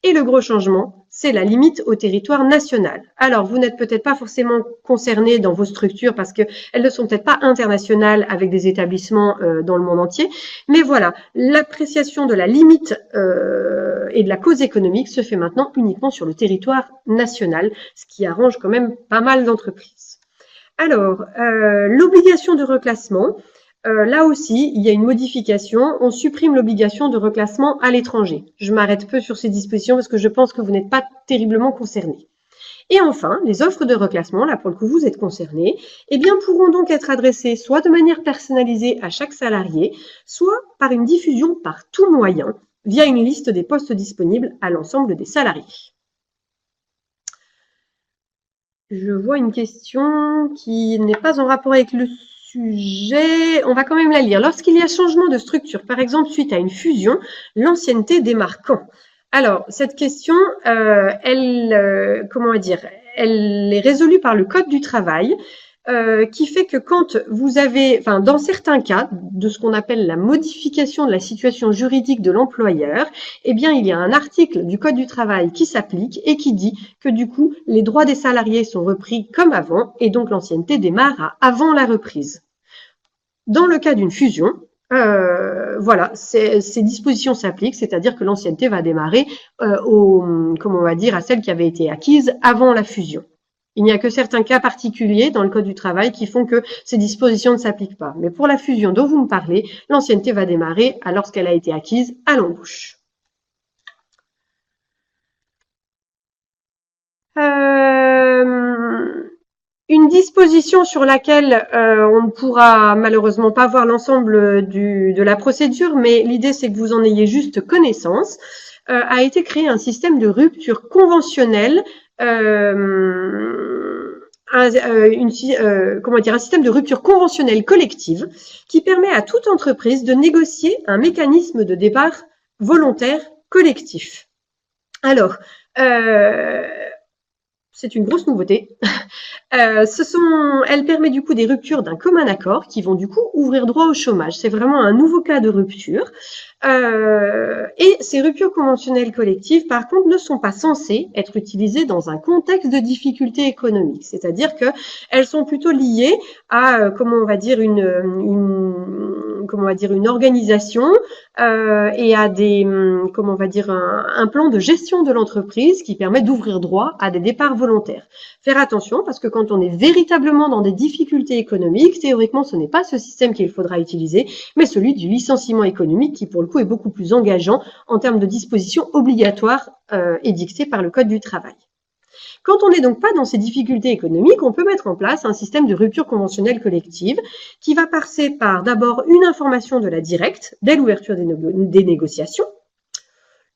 Et le gros changement, c'est la limite au territoire national. Alors, vous n'êtes peut-être pas forcément concernés dans vos structures parce qu'elles ne sont peut-être pas internationales avec des établissements dans le monde entier. Mais voilà, l'appréciation de la limite et de la cause économique se fait maintenant uniquement sur le territoire national, ce qui arrange quand même pas mal d'entreprises. Alors, l'obligation de reclassement. Là aussi, il y a une modification. On supprime l'obligation de reclassement à l'étranger. Je m'arrête peu sur ces dispositions parce que je pense que vous n'êtes pas terriblement concernés. Et enfin, les offres de reclassement, là pour le coup vous êtes concernés, eh bien pourront donc être adressées soit de manière personnalisée à chaque salarié, soit par une diffusion par tout moyen, via une liste des postes disponibles à l'ensemble des salariés. Je vois une question qui n'est pas en rapport avec le sujet. On va quand même la lire. Lorsqu'il y a changement de structure, par exemple suite à une fusion, l'ancienneté démarre quand? Alors, cette question, comment dire, elle est résolue par le Code du travail, qui fait que quand vous avez, enfin, dans certains cas de ce qu'on appelle la modification de la situation juridique de l'employeur, eh bien, il y a un article du Code du travail qui s'applique et qui dit que du coup, les droits des salariés sont repris comme avant et donc l'ancienneté démarre avant la reprise. Dans le cas d'une fusion, voilà, ces dispositions s'appliquent, c'est-à-dire que l'ancienneté va démarrer comment on va dire, à celle qui avait été acquise avant la fusion. Il n'y a que certains cas particuliers dans le Code du travail qui font que ces dispositions ne s'appliquent pas. Mais pour la fusion dont vous me parlez, l'ancienneté va démarrer lorsqu'elle a été acquise à l'embauche. Une disposition sur laquelle on ne pourra malheureusement pas voir l'ensemble de la procédure, mais l'idée c'est que vous en ayez juste connaissance, a été créé un système de rupture conventionnelle, un système de rupture conventionnelle collective qui permet à toute entreprise de négocier un mécanisme de départ volontaire collectif. Alors, c'est une grosse nouveauté. Elle permet du coup des ruptures d'un commun accord qui vont du coup ouvrir droit au chômage. C'est vraiment un nouveau cas de rupture. Et ces ruptures conventionnelles collectives, par contre, ne sont pas censées être utilisées dans un contexte de difficulté économique. C'est-à-dire que elles sont plutôt liées à, comment on va dire, une organisation et à comment on va dire, un plan de gestion de l'entreprise qui permet d'ouvrir droit à des départs volontaires. Faire attention parce que quand on est véritablement dans des difficultés économiques, théoriquement, ce n'est pas ce système qu'il faudra utiliser, mais celui du licenciement économique qui, pour le coup, est beaucoup plus engageant en termes de dispositions obligatoires édictées par le Code du travail. Quand on n'est donc pas dans ces difficultés économiques, on peut mettre en place un système de rupture conventionnelle collective qui va passer par d'abord une information de la directe dès l'ouverture des négociations,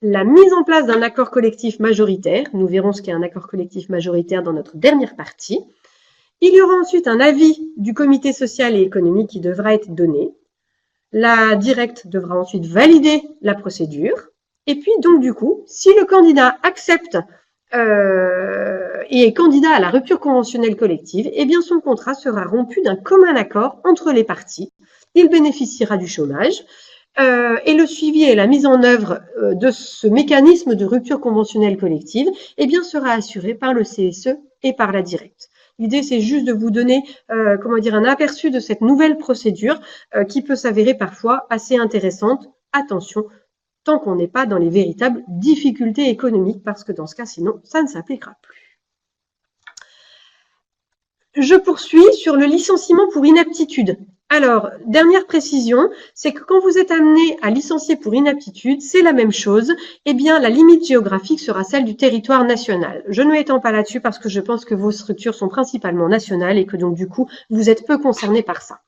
la mise en place d'un accord collectif majoritaire, nous verrons ce qu'est un accord collectif majoritaire dans notre dernière partie. Il y aura ensuite un avis du comité social et économique qui devra être donné. La directe devra ensuite valider la procédure. Et puis donc du coup, si le candidat accepte et est candidat à la rupture conventionnelle collective, eh bien son contrat sera rompu d'un commun accord entre les parties. Il bénéficiera du chômage. Et le suivi et la mise en œuvre de ce mécanisme de rupture conventionnelle collective, eh bien, sera assuré par le CSE et par la directe. L'idée, c'est juste de vous donner, un aperçu de cette nouvelle procédure qui peut s'avérer parfois assez intéressante. Attention, tant qu'on n'est pas dans les véritables difficultés économiques, parce que dans ce cas, sinon, ça ne s'appliquera plus. Je poursuis sur le licenciement pour inaptitude. Alors, dernière précision, c'est que quand vous êtes amené à licencier pour inaptitude, c'est la même chose. Eh bien, la limite géographique sera celle du territoire national. Je ne m'étends pas là-dessus parce que je pense que vos structures sont principalement nationales et que donc, du coup, vous êtes peu concernés par ça.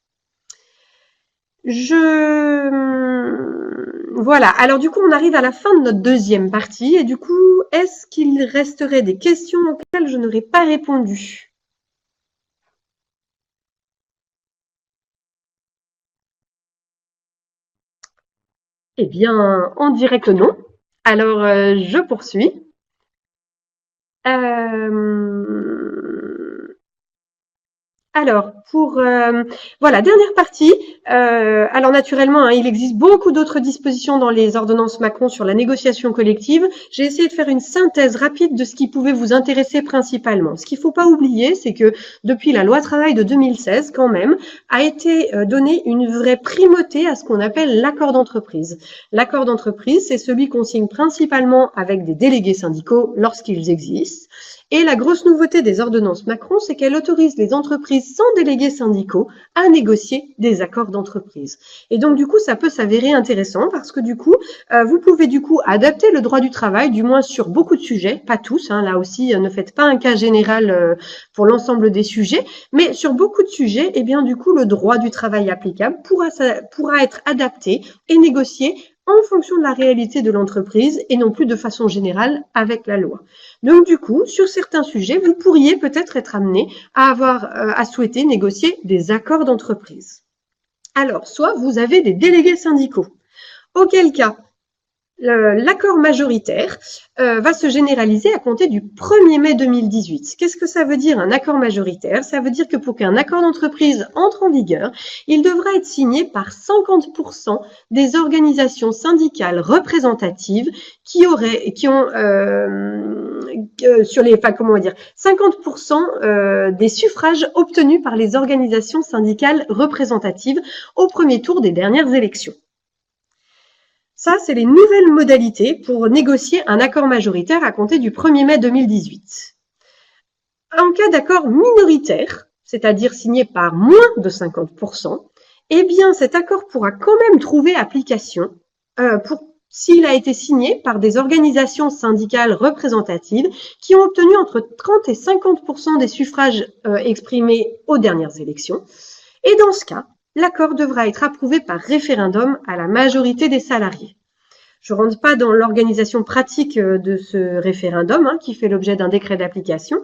Voilà. Alors, du coup, on arrive à la fin de notre deuxième partie. Et du coup, est-ce qu'il resterait des questions auxquelles je n'aurais pas répondu ? Eh bien, on dirait que non. Alors, je poursuis. Alors, voilà, dernière partie. Alors, naturellement, hein, il existe beaucoup d'autres dispositions dans les ordonnances Macron sur la négociation collective. J'ai essayé de faire une synthèse rapide de ce qui pouvait vous intéresser principalement. Ce qu'il ne faut pas oublier, c'est que depuis la loi travail de 2016, quand même, a été donnée une vraie primauté à ce qu'on appelle l'accord d'entreprise. L'accord d'entreprise, c'est celui qu'on signe principalement avec des délégués syndicaux lorsqu'ils existent. Et la grosse nouveauté des ordonnances Macron, c'est qu'elle autorise les entreprises sans délégués syndicaux à négocier des accords d'entreprise. Et donc, du coup, ça peut s'avérer intéressant parce que, du coup, vous pouvez, du coup, adapter le droit du travail, du moins sur beaucoup de sujets, pas tous, hein, là aussi, ne faites pas un cas général pour l'ensemble des sujets, mais sur beaucoup de sujets, eh bien, du coup, le droit du travail applicable pourra être adapté et négocié en fonction de la réalité de l'entreprise et non plus de façon générale avec la loi. Donc du coup, sur certains sujets, vous pourriez peut-être être amené à souhaiter négocier des accords d'entreprise. Alors, soit vous avez des délégués syndicaux, auquel cas l'accord majoritaire va se généraliser à compter du 1er mai 2018. Qu'est-ce que ça veut dire un accord majoritaire? Ça veut dire que pour qu'un accord d'entreprise entre en vigueur, il devra être signé par 50% des organisations syndicales représentatives qui ont sur les, enfin, comment on va dire, 50% des suffrages obtenus par les organisations syndicales représentatives au premier tour des dernières élections. Ça, c'est les nouvelles modalités pour négocier un accord majoritaire à compter du 1er mai 2018. En cas d'accord minoritaire, c'est-à-dire signé par moins de 50%, eh bien, cet accord pourra quand même trouver application s'il a été signé par des organisations syndicales représentatives qui ont obtenu entre 30 et 50% des suffrages exprimés aux dernières élections. Et dans ce cas, l'accord devra être approuvé par référendum à la majorité des salariés. Je ne rentre pas dans l'organisation pratique de ce référendum qui fait l'objet d'un décret d'application,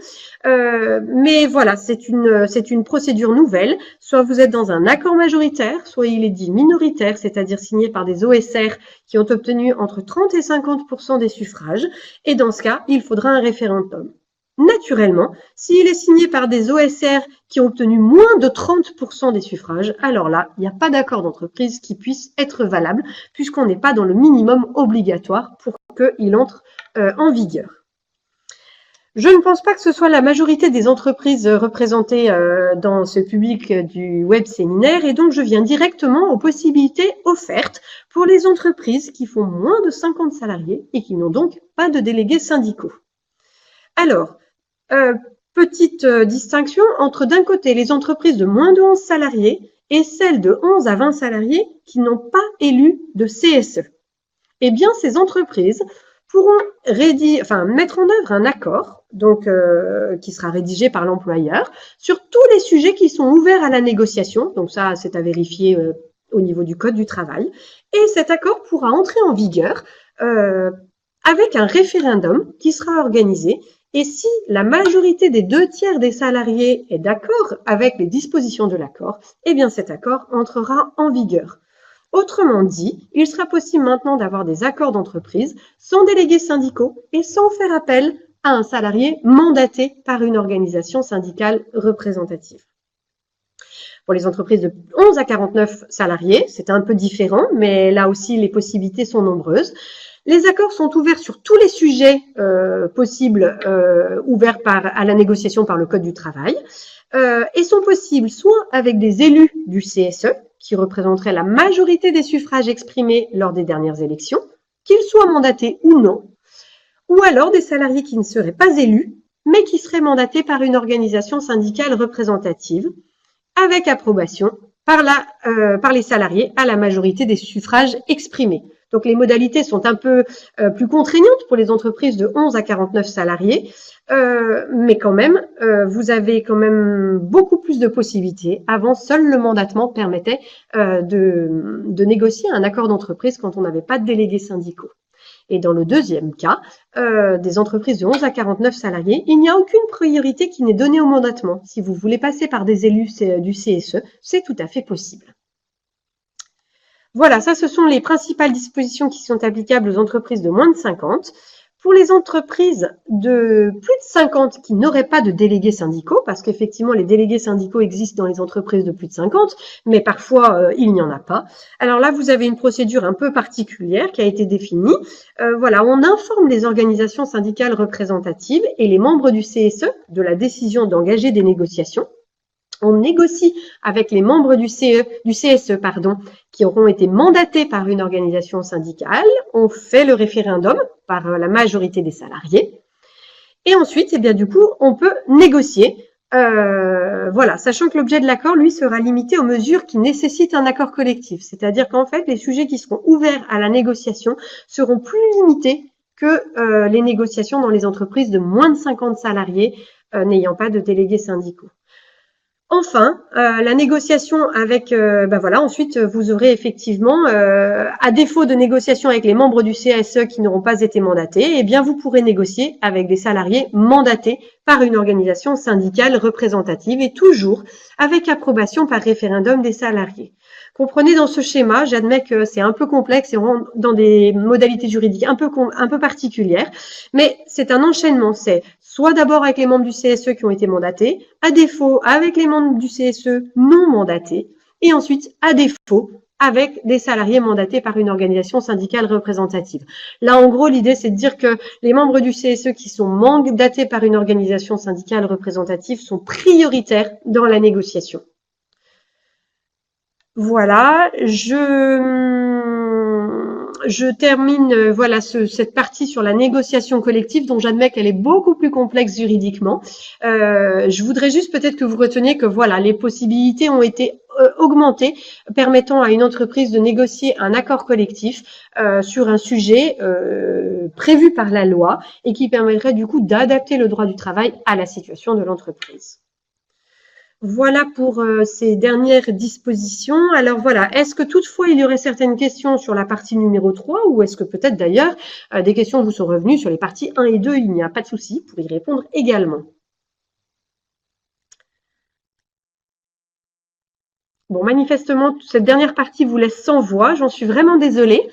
mais voilà, c'est une procédure nouvelle. Soit vous êtes dans un accord majoritaire, soit il est dit minoritaire, c'est-à-dire signé par des OSR qui ont obtenu entre 30 et 50% des suffrages, et dans ce cas, il faudra un référendum. Naturellement, s'il est signé par des OSR qui ont obtenu moins de 30% des suffrages, alors là, il n'y a pas d'accord d'entreprise qui puisse être valable puisqu'on n'est pas dans le minimum obligatoire pour qu'il entre en vigueur. Je ne pense pas que ce soit la majorité des entreprises représentées dans ce public du web séminaire et donc je viens directement aux possibilités offertes pour les entreprises qui font moins de 50 salariés et qui n'ont donc pas de délégués syndicaux. Alors, petite distinction entre d'un côté les entreprises de moins de 11 salariés et celles de 11 à 20 salariés qui n'ont pas élu de CSE. Eh bien, ces entreprises pourront mettre en œuvre un accord donc, qui sera rédigé par l'employeur sur tous les sujets qui sont ouverts à la négociation. Donc ça, c'est à vérifier au niveau du Code du travail. Et cet accord pourra entrer en vigueur avec un référendum qui sera organisé. Et si la majorité des 2/3 des salariés est d'accord avec les dispositions de l'accord, eh bien cet accord entrera en vigueur. Autrement dit, il sera possible maintenant d'avoir des accords d'entreprise sans délégués syndicaux et sans faire appel à un salarié mandaté par une organisation syndicale représentative. Pour les entreprises de 11 à 49 salariés, c'est un peu différent, mais là aussi les possibilités sont nombreuses. Les accords sont ouverts sur tous les sujets possibles ouverts à la négociation par le Code du travail et sont possibles soit avec des élus du CSE qui représenteraient la majorité des suffrages exprimés lors des dernières élections, qu'ils soient mandatés ou non, ou alors des salariés qui ne seraient pas élus mais qui seraient mandatés par une organisation syndicale représentative avec approbation par les salariés à la majorité des suffrages exprimés. Donc, les modalités sont un peu plus contraignantes pour les entreprises de 11 à 49 salariés, mais quand même, vous avez quand même beaucoup plus de possibilités. Avant, seul le mandatement permettait de négocier un accord d'entreprise quand on n'avait pas de délégués syndicaux. Et dans le deuxième cas, des entreprises de 11 à 49 salariés, il n'y a aucune priorité qui n'est donnée au mandatement. Si vous voulez passer par des élus du CSE, c'est tout à fait possible. Voilà, ça, ce sont les principales dispositions qui sont applicables aux entreprises de moins de 50. Pour les entreprises de plus de 50 qui n'auraient pas de délégués syndicaux, parce qu'effectivement, les délégués syndicaux existent dans les entreprises de plus de 50, mais parfois, il n'y en a pas. Alors là, vous avez une procédure un peu particulière qui a été définie. Voilà, on informe les organisations syndicales représentatives et les membres du CSE de la décision d'engager des négociations. On négocie avec les membres du CSE, qui auront été mandatés par une organisation syndicale. On fait le référendum par la majorité des salariés. Et ensuite, eh bien, du coup, on peut négocier Voilà, sachant que l'objet de l'accord, lui, sera limité aux mesures qui nécessitent un accord collectif. C'est-à-dire qu'en fait, les sujets qui seront ouverts à la négociation seront plus limités que les négociations dans les entreprises de moins de 50 salariés n'ayant pas de délégués syndicaux. Enfin, la négociation avec, voilà, ensuite vous aurez effectivement, à défaut de négociation avec les membres du CSE qui n'auront pas été mandatés, eh bien vous pourrez négocier avec des salariés mandatés par une organisation syndicale représentative et toujours avec approbation par référendum des salariés. Comprenez dans ce schéma, j'admets que c'est un peu complexe et on rentre dans des modalités juridiques un peu particulières, mais c'est un enchaînement, c'est soit d'abord avec les membres du CSE qui ont été mandatés, à défaut avec les membres du CSE non mandatés, et ensuite à défaut avec des salariés mandatés par une organisation syndicale représentative. Là, en gros, l'idée, c'est de dire que les membres du CSE qui sont mandatés par une organisation syndicale représentative sont prioritaires dans la négociation. Voilà, je termine voilà cette partie sur la négociation collective dont j'admets qu'elle est beaucoup plus complexe juridiquement. Je voudrais juste peut-être que vous reteniez que voilà, les possibilités ont été augmentées, permettant à une entreprise de négocier un accord collectif sur un sujet prévu par la loi et qui permettrait du coup d'adapter le droit du travail à la situation de l'entreprise. Voilà pour ces dernières dispositions. Alors voilà, est-ce que toutefois il y aurait certaines questions sur la partie numéro 3 ou est-ce que peut-être d'ailleurs des questions vous sont revenues sur les parties 1 et 2? Il n'y a pas de souci pour y répondre également. Bon, manifestement, cette dernière partie vous laisse sans voix. J'en suis vraiment désolée.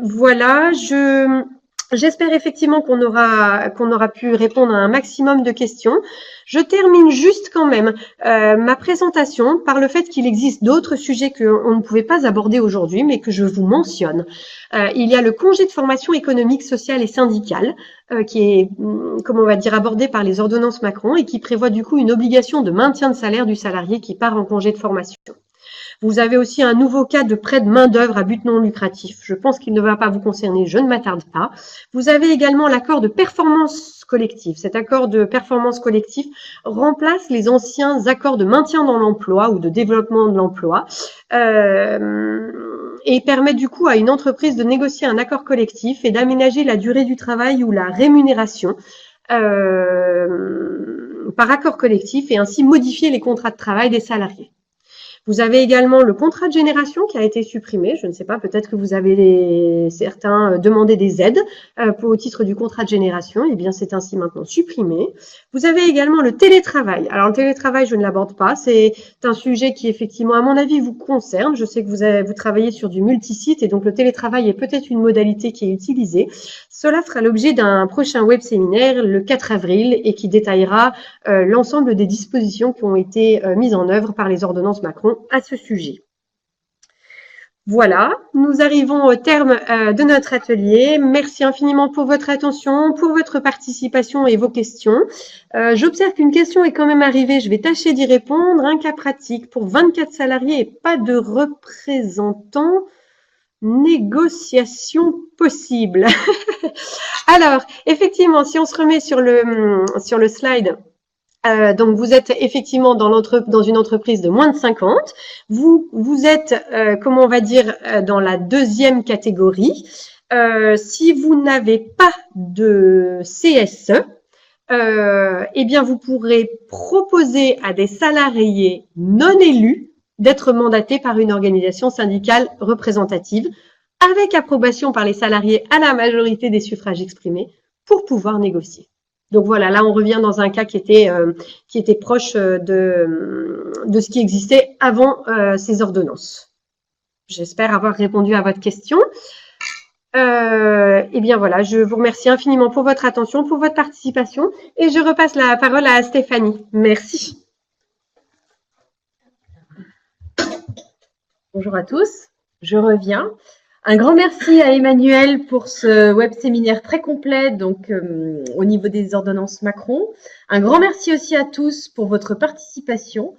Voilà, j'espère effectivement qu'on aura pu répondre à un maximum de questions. Je termine juste quand même ma présentation par le fait qu'il existe d'autres sujets qu'on ne pouvait pas aborder aujourd'hui, mais que je vous mentionne. Il y a le congé de formation économique, sociale et syndicale, qui est, comment on va dire, abordé par les ordonnances Macron et qui prévoit du coup une obligation de maintien de salaire du salarié qui part en congé de formation. Vous avez aussi un nouveau cas de prêt de main-d'œuvre à but non lucratif. Je pense qu'il ne va pas vous concerner, je ne m'attarde pas. Vous avez également l'accord de performance collective. Cet accord de performance collective remplace les anciens accords de maintien dans l'emploi ou de développement de l'emploi et permet du coup à une entreprise de négocier un accord collectif et d'aménager la durée du travail ou la rémunération par accord collectif et ainsi modifier les contrats de travail des salariés. Vous avez également le contrat de génération qui a été supprimé. Je ne sais pas, peut-être que vous avez certains demandé des aides au titre du contrat de génération. Eh bien, c'est ainsi maintenant supprimé. Vous avez également le télétravail. Alors, le télétravail, je ne l'aborde pas. C'est un sujet qui, effectivement, à mon avis, vous concerne. Je sais que vous travaillez sur du multisite et donc le télétravail est peut-être une modalité qui est utilisée. Cela fera l'objet d'un prochain web séminaire le 4 avril et qui détaillera l'ensemble des dispositions qui ont été mises en œuvre par les ordonnances Macron à ce sujet. Voilà, nous arrivons au terme de notre atelier. Merci infiniment pour votre attention, pour votre participation et vos questions. J'observe qu'une question est quand même arrivée, je vais tâcher d'y répondre. Un cas pratique pour 24 salariés et pas de représentants. Négociation possible. Alors, effectivement, si on se remet sur le slide, donc vous êtes effectivement dans une entreprise de moins de 50. Vous êtes, comment on va dire, dans la deuxième catégorie. Si vous n'avez pas de CSE, eh bien vous pourrez proposer à des salariés non élus d'être mandatés par une organisation syndicale représentative avec approbation par les salariés à la majorité des suffrages exprimés pour pouvoir négocier. Donc voilà, là on revient dans un cas qui était proche de ce qui existait avant ces ordonnances. J'espère avoir répondu à votre question. Eh bien voilà, je vous remercie infiniment pour votre attention, pour votre participation et je repasse la parole à Stéphanie. Merci. Bonjour à tous, je reviens. Un grand merci à Emmanuel pour ce web séminaire très complet donc au niveau des ordonnances Macron. Un grand merci aussi à tous pour votre participation.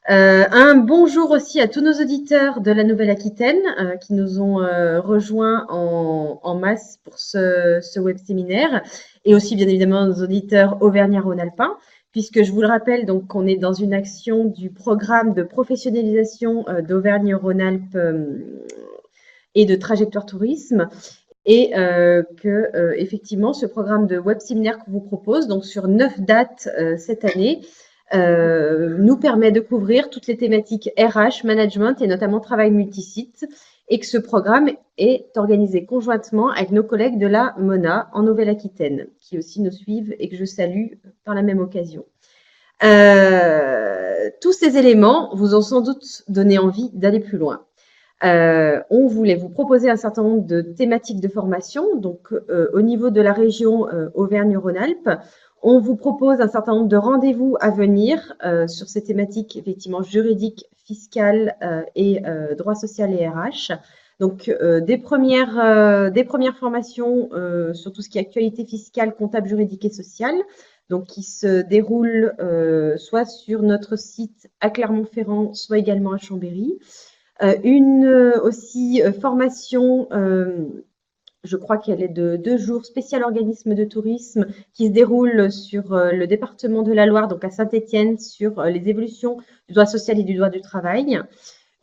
Un bonjour aussi à tous nos auditeurs de la Nouvelle-Aquitaine qui nous ont rejoints en masse pour ce web séminaire et aussi bien évidemment nos auditeurs auvergnats-rhône-alpins puisque je vous le rappelle donc qu'on est dans une action du programme de professionnalisation d'Auvergne-Rhône-Alpes et de Trajectoire Tourisme et que effectivement ce programme de web séminaire qu'on vous propose donc sur 9 dates cette année nous permet de couvrir toutes les thématiques RH, management et notamment travail multisite et que ce programme est organisé conjointement avec nos collègues de la MONA en Nouvelle-Aquitaine qui aussi nous suivent et que je salue par la même occasion. Tous ces éléments vous ont sans doute donné envie d'aller plus loin. On voulait vous proposer un certain nombre de thématiques de formation. Donc, au niveau de la région Auvergne-Rhône-Alpes, on vous propose un certain nombre de rendez-vous à venir sur ces thématiques effectivement juridiques, fiscales et droit social et RH. Donc, des premières formations sur tout ce qui est actualité fiscale, comptable, juridique et sociale, donc qui se déroulent soit sur notre site à Clermont-Ferrand, soit également à Chambéry. Aussi formation, je crois qu'elle est de 2 jours, spécial organisme de tourisme, qui se déroule sur le département de la Loire, donc à Saint-Étienne, sur les évolutions du droit social et du droit du travail.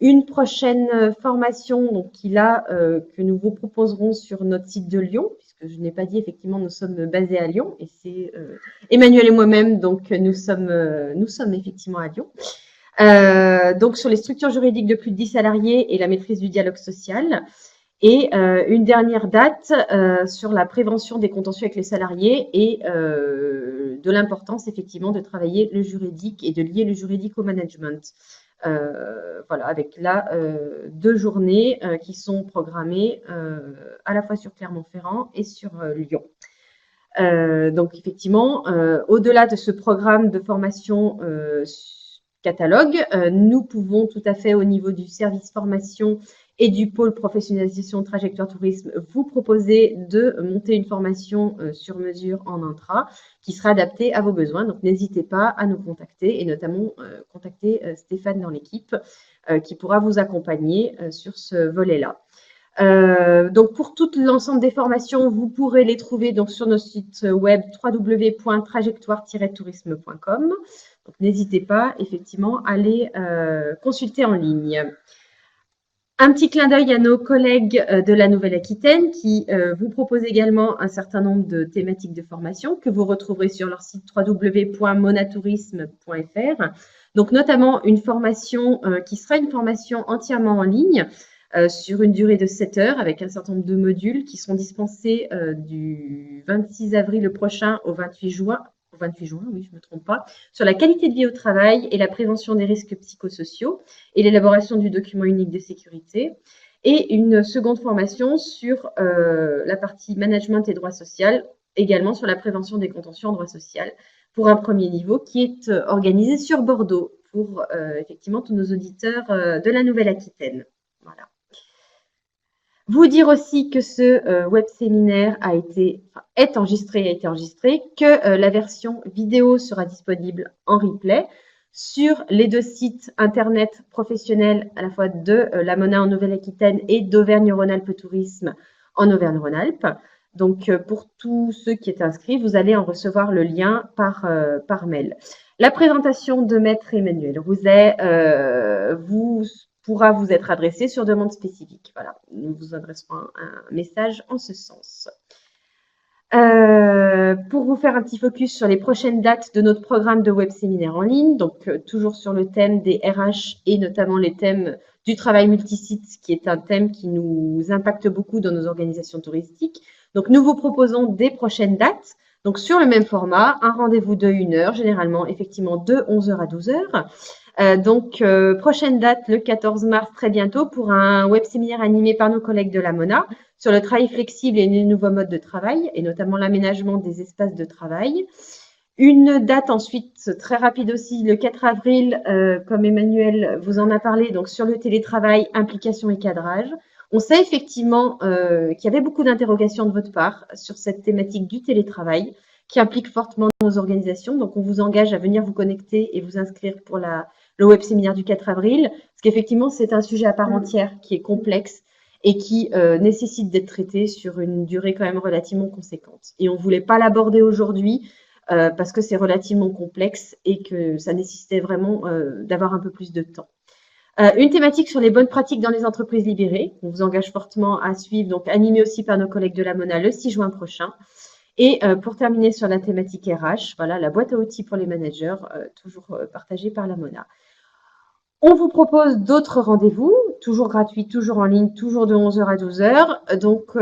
Une prochaine formation donc, que nous vous proposerons sur notre site de Lyon, puisque je n'ai pas dit, effectivement, nous sommes basés à Lyon, et c'est Emmanuel et moi-même, donc nous sommes effectivement à Lyon. Donc sur les structures juridiques de plus de 10 salariés et la maîtrise du dialogue social. Et une dernière date sur la prévention des contentieux avec les salariés et de l'importance effectivement de travailler le juridique et de lier le juridique au management. Voilà, avec là 2 journées qui sont programmées à la fois sur Clermont-Ferrand et sur Lyon. Donc effectivement, au-delà de ce programme de formation catalogue, nous pouvons tout à fait au niveau du service formation et du pôle professionnalisation Trajectoire Tourisme vous proposer de monter une formation sur mesure en intra qui sera adaptée à vos besoins. Donc n'hésitez pas à nous contacter et notamment contacter Stéphane dans l'équipe qui pourra vous accompagner sur ce volet-là. Donc pour tout l'ensemble des formations, vous pourrez les trouver donc sur nos sites web www.trajectoire-tourisme.com. Donc n'hésitez pas effectivement à les consulter en ligne. Un petit clin d'œil à nos collègues de la Nouvelle-Aquitaine qui vous proposent également un certain nombre de thématiques de formation que vous retrouverez sur leur site www.monatourisme.fr. Donc notamment une formation qui sera une formation entièrement en ligne sur une durée de 7 heures avec un certain nombre de modules qui seront dispensés du 26 avril prochain au 28 juin, oui, je ne me trompe pas, sur la qualité de vie au travail et la prévention des risques psychosociaux et l'élaboration du document unique de sécurité. Et une seconde formation sur la partie management et droit social, également sur la prévention des contentieux en droit social, pour un premier niveau qui est organisé sur Bordeaux pour effectivement tous nos auditeurs de la Nouvelle-Aquitaine. Voilà. Vous dire aussi que ce web séminaire est enregistré, que la version vidéo sera disponible en replay sur les 2 sites internet professionnels à la fois de la MONA en Nouvelle-Aquitaine et d'Auvergne-Rhône-Alpes Tourisme en Auvergne-Rhône-Alpes. Donc, pour tous ceux qui étaient inscrits, vous allez en recevoir le lien par mail. La présentation de Maître Emmanuel Rouzet pourra vous être adressée sur demande spécifique. Voilà, nous vous adresserons un message en ce sens. Pour vous faire un petit focus sur les prochaines dates de notre programme de web séminaire en ligne, donc toujours sur le thème des RH et notamment les thèmes du travail multisite, qui est un thème qui nous impacte beaucoup dans nos organisations touristiques. Donc, nous vous proposons des prochaines dates. Donc, sur le même format, un rendez-vous de 1 heure, généralement, effectivement, de 11h à 12h. Prochaine date, le 14 mars, très bientôt, pour un web séminaire animé par nos collègues de la MONA sur le travail flexible et les nouveaux modes de travail, et notamment l'aménagement des espaces de travail. Une date ensuite, très rapide aussi, le 4 avril, comme Emmanuel vous en a parlé, donc sur le télétravail, implication et cadrage. On sait effectivement qu'il y avait beaucoup d'interrogations de votre part sur cette thématique du télétravail, qui implique fortement nos organisations. Donc, on vous engage à venir vous connecter et vous inscrire pour le web séminaire du 4 avril, parce qu'effectivement, c'est un sujet à part entière qui est complexe et qui nécessite d'être traité sur une durée quand même relativement conséquente. Et on ne voulait pas l'aborder aujourd'hui parce que c'est relativement complexe et que ça nécessitait vraiment d'avoir un peu plus de temps. Une thématique sur les bonnes pratiques dans les entreprises libérées, qu'on vous engage fortement à suivre, donc animée aussi par nos collègues de la MONA le 6 juin prochain. Et pour terminer sur la thématique RH, voilà, la boîte à outils pour les managers, toujours partagée par la MONA. On vous propose d'autres rendez-vous, toujours gratuits, toujours en ligne, toujours de 11h à 12h, donc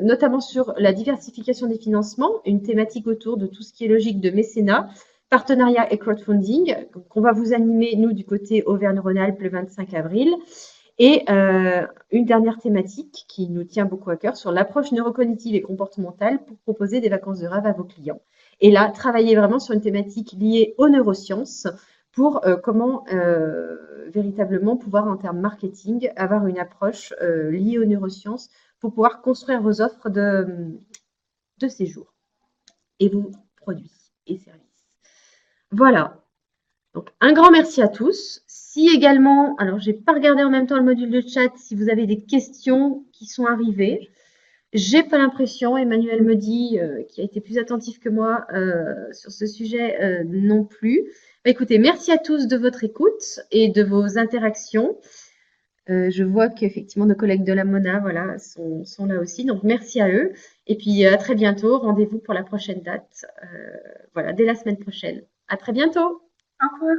notamment sur la diversification des financements, une thématique autour de tout ce qui est logique de mécénat, partenariat et crowdfunding, qu'on va vous animer, nous, du côté Auvergne-Rhône-Alpes le 25 avril. Et une dernière thématique qui nous tient beaucoup à cœur sur l'approche neurocognitive et comportementale pour proposer des vacances de rêve à vos clients. Et là, travailler vraiment sur une thématique liée aux neurosciences pour comment véritablement pouvoir, en termes marketing, avoir une approche liée aux neurosciences pour pouvoir construire vos offres de séjour et vos produits et services. Voilà. Donc, un grand merci à tous. Si également, alors je n'ai pas regardé en même temps le module de chat, si vous avez des questions qui sont arrivées. J'ai pas l'impression, Emmanuel me dit, qui a été plus attentif que moi sur ce sujet non plus. Bah, écoutez, merci à tous de votre écoute et de vos interactions. Je vois qu'effectivement nos collègues de la MONA voilà, sont là aussi, donc merci à eux. Et puis à très bientôt, rendez-vous pour la prochaine date, voilà, dès la semaine prochaine. À très bientôt. Au revoir.